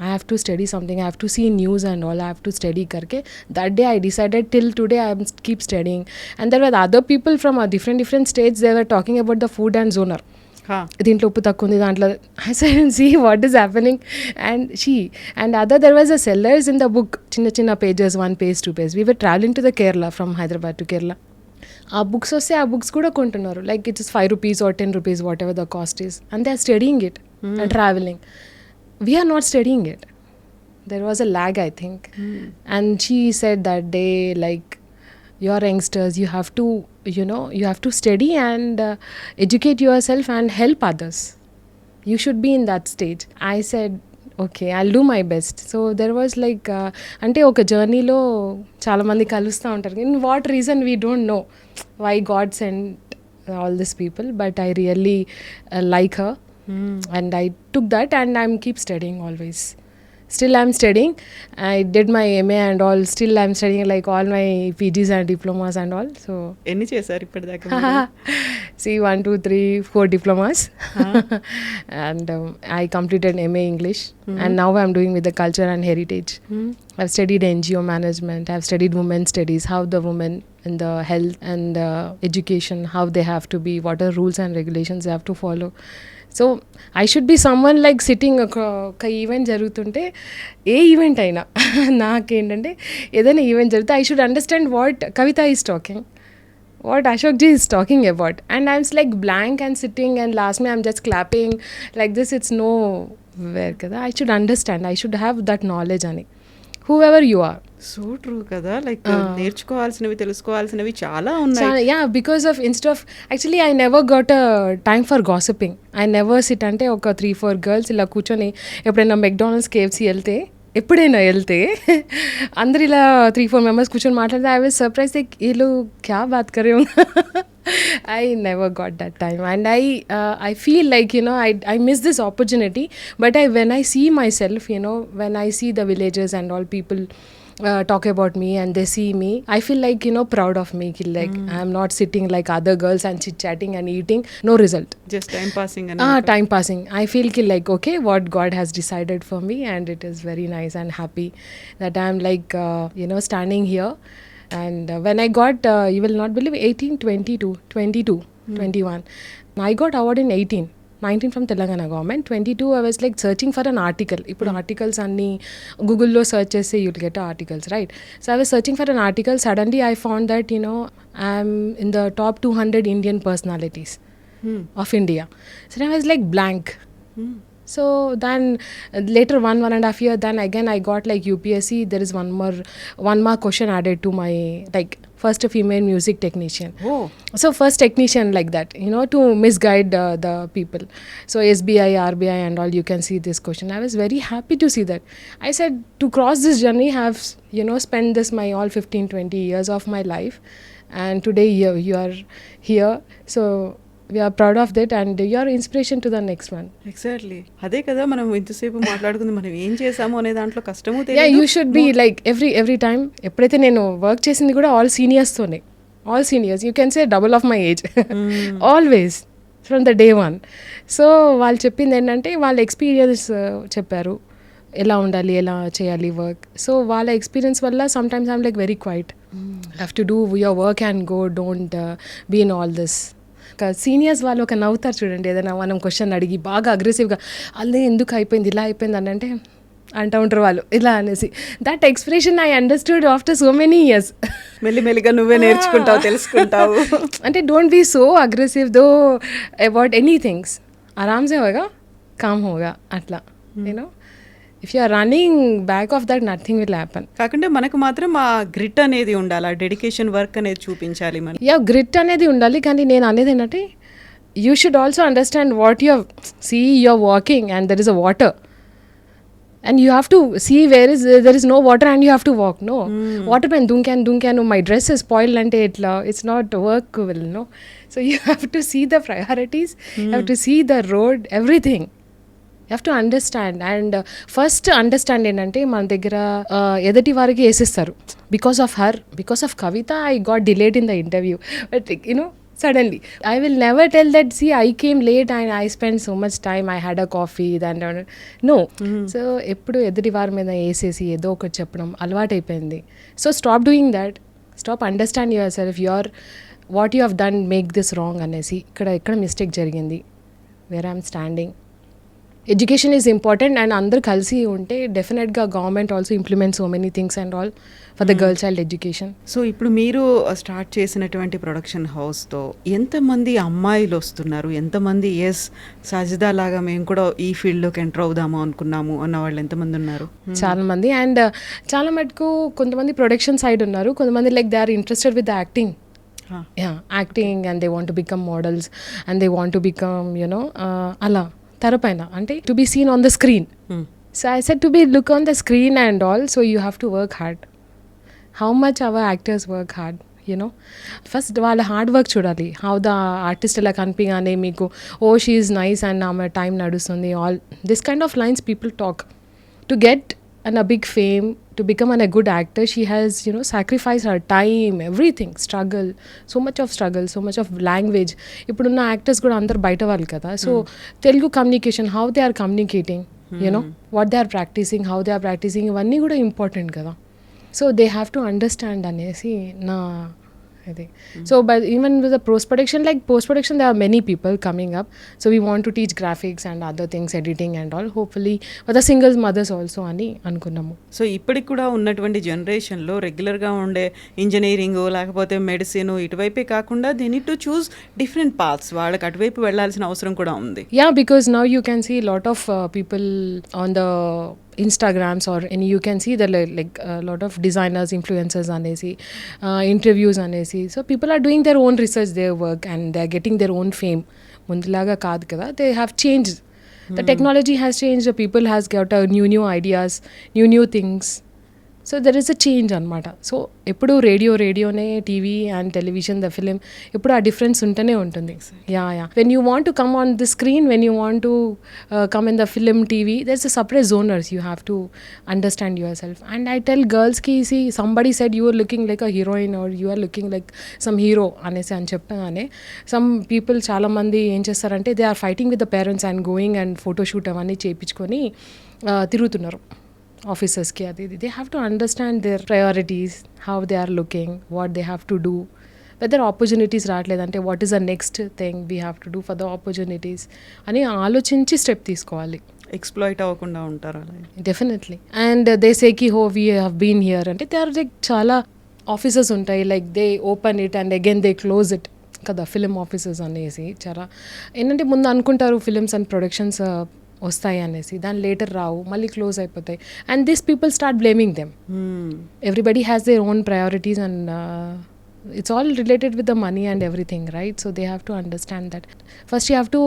I have to study something, I have to see news and all, I have to study karke. That day I decided, till today I am keep studying. And there were other people from different states, they were talking about the food and zoner. దీంట్లో ఉప్పు తక్కువ ఉంది, దాంట్లో I said see what is happening. And there was a sellers in the book, చిన్న pages, 1 page 2 page. We were traveling to the Kerala, from Hyderabad to Kerala. ఆ books వస్తే ఆ books కూడా కొంటున్నారు, like it is 5 rupees or 10 rupees, whatever the cost is, and they are studying it and travelling. We are not studying it. There was a lag, I think. And she said that day, like, you are youngsters, you have to study and educate yourself and help others. You should be in that stage. I said okay, I'll do my best. So there was like అంటే ఒక జర్నీలో చాలామంది కలుస్తూ ఉంటారు. In what reason we don't know why God sent all these people, but I really like her. And I took that and I'm keep studying always. Still I'm studying. I did my MA and all. Still I'm studying like all my PGs and diplomas and all. So ఎన్ని చేశారు ఇప్పటిదాకా? see 1 2 3 4 diplomas. And I completed MA English. And now I'm doing with the culture and heritage. I've studied NGO management, I've studied women studies, how the women in the health and education, how they have to be, what are rules and regulations they have to follow. So I should be someone like sitting ఒక event జరుగుతుంటే, ఏ event అయినా నాకేంటంటే ఏదైనా event జరిగితే I should understand what Kavitha is talking, what Ashok ji is talking about, and I'm like blank and sitting, and last me I'm just clapping like this. It's no where kada. I should understand, I should have that knowledge ani, whoever you are. So true కదా, like నేర్చుకోవాల్సినవి తెలుసుకోవాల్సినవి చాలా ఉన్నాయి. Yeah, because of instead of actually I never got a time for gossiping. I never SIT అంటే ఒక 3-4 girls ఇలా కూర్చొని ఎప్పుడైనా McDonald's KFC ఎప్పుడైనా వెళ్తే అందరు ఇలా 3-4 మెంబర్స్ కూర్చొని మాట్లాడితే ఐ వాజ్ సర్ప్రైజ్ లైక్ వీళ్ళు క్యా bath Kare. I never got that time, and I feel like I miss this opportunity. But when I see myself, when I see the villagers and all people talk about me and they see me, I feel like proud of me, like I'm not sitting like other girls and chit chatting and eating, no result, just time passing. Time passing. I feel like okay, what God has decided for me, and it is very nice and happy that I'm like standing here. And when I got you will not believe 18 22 21 I got award in 18. 19 from Telangana government. 22 I was like searching for an article. Ippudu articles anni Google lo search cheste you'll get articles, right? So I was searching for an article. Suddenly I found that I'm in the top 200 Indian personalities of India. So I was like blank. So then later 1.5 year, then again I got like UPSC. There is one more question added to my like first female music technician. Oh. So first technician like that, to misguide the people. So SBI, RBI and all, you can see this question. I was very happy to see that. I said to cross this journey, have spent this my all 15-20 years of my life, and today you are here. So we are proud of that and you are inspiration to the next one. Exactly అదే కదా మనం ఇంతసేపు మాట్లాడుకుంది, మనం ఏం చేసాము అనే దాంట్లో కష్టము Yeah, తెలియదు. you should be like every time. ఎప్పుడైతే నేను వర్క్ చేసింది కూడా ఆల్ సీనియర్స్తోనే, all seniors, you can say double of my age always from the day one. So వాళ్ళు చెప్పింది ఏంటంటే వాళ్ళ ఎక్స్పీరియన్స్ చెప్పారు, ఎలా ఉండాలి, ఎలా చేయాలి వర్క్. సో వాళ్ళ ఎక్స్పీరియన్స్ వల్ల sometimes I'm like very quiet, have to do your work and go, don't be in all this. Seniors వాళ్ళు ఒక నవ్వుతారు చూడండి, ఏదైనా మనం క్వశ్చన్ అడిగి బాగా అగ్రెసివ్గా అదే ఎందుకు అయిపోయింది ఇలా అయిపోయింది అని అంటే అంటూ ఉంటారు వాళ్ళు ఇలా అనేసి. That expression I understood after so many years. మెల్లిమెల్లిగా నువ్వే నేర్చుకుంటావు, తెలుసుకుంటావు. అంటే don't be so aggressive though about any things, ఆరామ్సే హోగా, కామ్ హోగా, అట్లా you know. If you are running back of that nothing will happen. కాకుంటే మనకు మాత్రం ఆ గ్రిట్ అనేది ఉండాలి, ఆ డెడికేషన్ వర్క్ అనేది చూపించాలి మనం. యా, గ్రిట్ అనేది ఉండాలి. కానీ నేను అనేది ఏంటంటే you should also understand what you see you're walking and there is a water and you have to see where there is no water and you have to walk. No water pen dunkan my dress is spoiled ante itla, it's not workable, no. So you have to see the priorities, you have to see the road, everything you have to understand. And first understand ఏంటంటే మన దగ్గర ఎదటి వారికి వేసేస్తారు. because of Kavita I got delayed in the interview, but suddenly I will never tell that, see, I came late and I spent so much time, I had a coffee, then no. So ఎప్పుడు ఎదుటి వారి మీద వేసేసి ఏదో ఒకటి చెప్పడం అలవాటైపోయింది. So stop doing that, stop, understand your self, what you have done, make this wrong అనేసి, ఎక్కడ మిస్టేక్ జరిగింది, where I'm standing. Education is important and అందరు కలిసి ఉంటే డెఫినెట్గా government also implement so many things and all for the girl child education. So ఇప్పుడు మీరు start చేసినటువంటి ప్రొడక్షన్ హౌస్తో ఎంతమంది అమ్మాయిలు వస్తున్నారు, ఎంతమంది ఎస్ సజిదా లాగా మేము కూడా ఈ ఫీల్డ్లోకి ఎంటర్ అవుదాము అనుకున్నాము అన్న వాళ్ళు ఎంతమంది ఉన్నారు? చాలా మంది. అండ్ చాలా మటుకు కొంతమంది ప్రొడక్షన్ సైడ్ ఉన్నారు, కొంతమంది like they are interested with acting. Acting and they want to become models and they want to become అలా తెరపైన అంటే to be seen on the screen. So I said to be look on the screen and all, so you have to work hard. How much our actors work hard, first వాళ్ళ hard work చూడాలి. How the artist ఇలా కనిపించగానే మీకు oh she is nice and ఆమె time నడుస్తుంది, all this kind of lines people talk. To get and a big fame, to become a good actor, she has sacrificed her time, everything, so much of language. Ippudunna actors kuda andaru baita vallu kada, so Telugu communication, how they are communicating, what they are practicing, how they are practicing, ivanni kuda important kada. So they have to understand anesi na ide. So but even with the post production there are many people coming up, so we want to teach graphics and other things, editing and all, hopefully for the single mothers also ani anukunnamu. So ఇప్పటికి కూడా ఉన్నటువంటి జనరేషన్లో రెగ్యులర్గా ఉండే engineering లేకపోతే medicine ఇటువైపే కాకుండా they need to choose different paths, వాళ్ళకి అటువైపు వెళ్ళాల్సిన అవసరం కూడా ఉంది. Yeah, because now you can see a lot of people on the Instagrams and you can see that like a lot of designers, influencers anesi, interviews anesi, so people are doing their own research, their work, and they are getting their own fame. Mundilaga kaad kada, they have changed, the technology has changed, the people has got new ideas, new things. So there is a change అనమాట. So ఎప్పుడు రేడియోనే, TV and television, the film, ఎప్పుడు ఆ difference ఉంటూనే ఉంటుంది. Yeah when you want to come on the screen, when you want to come in the film, TV, there is a separate genres, you have to understand your self. And I tell గర్ల్స్కి, see somebody said you are looking like a heroine or you are looking like some hero అనేసి అని చెప్పగానే some people చాలామంది ఏం చేస్తారంటే they are fighting with the parents and going and photoshoot అవన్నీ చేయించుకొని తిరుగుతున్నారు ఆఫీసర్స్కి. అది they have to understand their priorities, how they are looking, what they have to do whether opportunities రావట్లేదంటే what is the next thing we have to do for the opportunities అని ఆలోచించి step తీసుకోవాలి. Exploit అవ్వకుండా ఉంటారు అలా. Definitely. And they say కి హో we have been here అంటే దే ఆర్ లైక్ చాలా ఆఫీసెస్ ఉంటాయి, like they open it and again they close it కదా, ఫిలిం ఆఫీసెస్ అనేసి. చాలా ఏంటంటే ముందు అనుకుంటారు ఫిలిమ్స్ అండ్ ప్రొడక్షన్స్ వస్తాయి అనేసి, దాని లేటర్ రావు, మళ్ళీ క్లోజ్ అయిపోతాయి. And this people start blaming them. Everybody has their own priorities and it's all related with the money and everything, right? So they have to understand that first you have to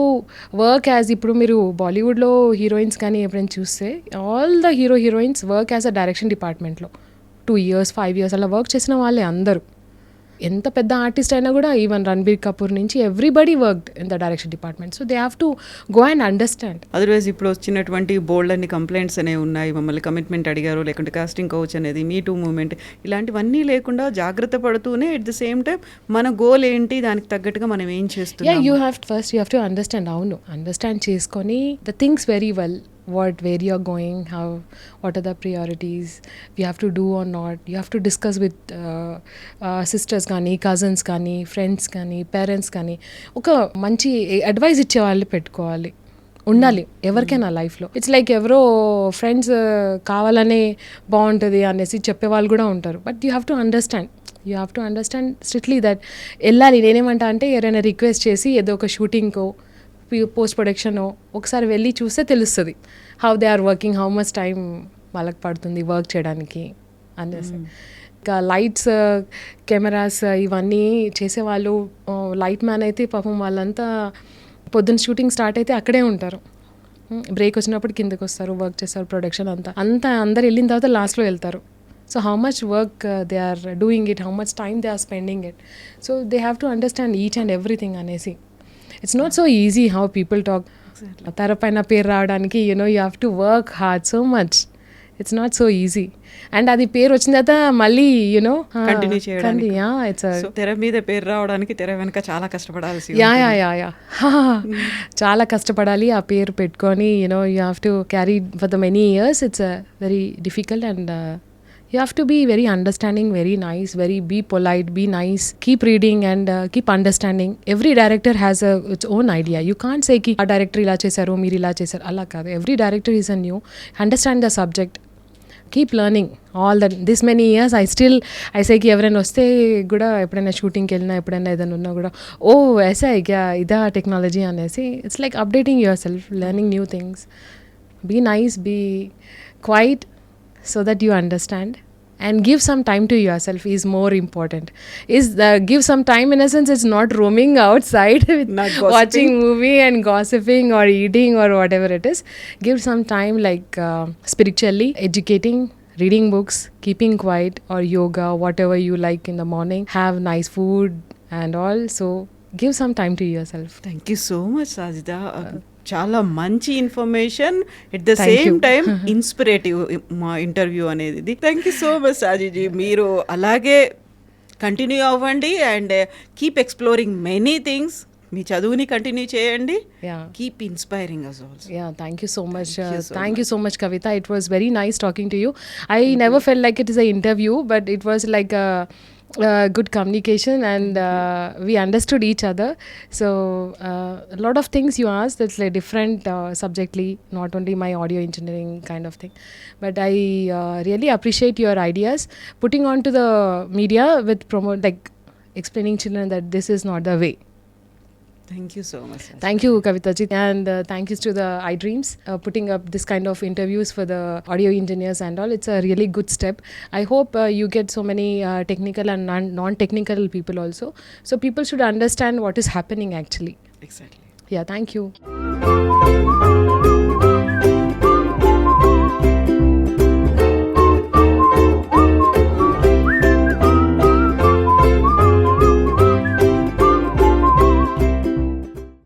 work as, ఇప్పుడు మీరు బాలీవుడ్లో heroines కానీ ఎప్పుడైనా చూస్తే all the heroines work as a direction డిపార్ట్మెంట్లో 2 years 5 years అలా work చేసిన వాళ్ళే అందరూ. ఎంత పెద్ద ఆర్టిస్ట్ అయినా కూడా, ఈవెన్ రణబీర్ కపూర్ నుంచి everybody worked in the direction department. So they have to go and understand. Otherwise ఇప్పుడు వచ్చినటువంటి బోల్డ్ అన్ని కంప్లైంట్స్ అనేవి ఉన్నాయి, మమ్మల్ని కమిట్మెంట్ అడిగారు, లేకుంటే కాస్టింగ్ కౌచ్ అనేది, మీ టూ మూవ్మెంట్, ఇలాంటివన్నీ లేకుండా జాగ్రత్త పడుతూనే ఎట్ ద సేమ్ టైం మన గోల్ ఏంటి, దానికి తగ్గట్టుగా మనం ఏం చేస్తున్నాం. You have to understand. అవును, అండర్స్టాండ్ చేసుకొని the things very well, where you're going, what are the priorities we have to do or not. You have to discuss with sisters కానీ, cousins కానీ, friends కానీ, parents కానీ. ఒక మంచి advice ఇచ్చే వాళ్ళు పెట్టుకోవాలి, ఉండాలి ఎవరికైనా లైఫ్లో. ఇట్స్ లైక్ ఎవరో ఫ్రెండ్స్ కావాలనే బాగుంటుంది అనేసి చెప్పేవాళ్ళు కూడా ఉంటారు. But you have to understand strictly that వెళ్ళాలి. నేనేమంటా అంటే ఎవరైనా రిక్వెస్ట్ చేసి ఏదో ఒక షూటింగ్కో పోస్ట్ ప్రొడక్షన్ ఒకసారి వెళ్ళి చూస్తే తెలుస్తుంది how they are working, how much time వాళ్ళకి పడుతుంది వర్క్ చేయడానికి అనేసి. ఇంకా లైట్స్, కెమెరాస్ ఇవన్నీ చేసేవాళ్ళు, లైట్ మ్యాన్ అయితే పాపం వాళ్ళంతా పొద్దున్న షూటింగ్ స్టార్ట్ అయితే అక్కడే ఉంటారు, బ్రేక్ వచ్చినప్పుడు కిందకి వస్తారు, వర్క్ చేస్తారు, ప్రొడక్షన్ అంతా అందరు వెళ్ళిన తర్వాత లాస్ట్లో వెళ్తారు. So how much work they are doing it, how much time they are spending it. So they have to understand each and everything anesi. It's not so easy how people talk. తరపైన పేరు రావడానికి you have to work hard so much. It's not so easy. And అది పేరు వచ్చిన తర్వాత మళ్ళీ continue చేయడానికి, it's తెర మీద పేరు రావడానికి తెర వెనక చాలా కష్టపడాల్సి, చాలా కష్టపడాలి. ఆ పేరు పెట్టుకొని you have to carry for the many years. It's very difficult and you have to be very understanding, very nice, be polite, be nice, keep reading and keep understanding. Every director has its own idea. You can't say ki a director ila chesaru, meer ila chesaru, alla kaadu. Every director is a new. Understand the subject, keep learning all that. This many years I say ki evaraina vaste kuda eppudaina shooting ki ellina, eppudaina edanna unna kuda aisa hai kya ida technology anesi. It's like updating yourself, learning new things. Be nice, be quiet, so that you understand, and give some time to yourself is more important. Give some time in a sense, it's not roaming outside with watching movie and gossiping or eating or whatever it is. Give some time like spiritually educating, reading books, keeping quiet, or yoga, whatever you like in the morning. Have nice food and all. So give some time to yourself. Thank you so much, Sajida. చాలా మంచి information, at the same time inspirative మా interview అనేది. Thank you so much సాజీజీ. మీరు అలాగే continue అవ్వండి and keep exploring many things. మీ చదువుని కంటిన్యూ చేయండి. Keep inspiring us also. Thank you so much. Thank you so much, Kavita. It was very nice talking to you. I never felt like it is an interview, but it was like a good communication and we understood each other. So a lot of things you asked, it's like different subjectly, not only my audio engineering kind of thing, but I really appreciate your ideas putting on to the media with like explaining children that this is not the way. Thank you so much. Thank you, Kavitaji, and thank you to the iDreams putting up this kind of interviews for the audio engineers and all. It's a really good step. I hope you get so many technical and non-technical people also. So people should understand what is happening actually. Exactly. Yeah, thank you.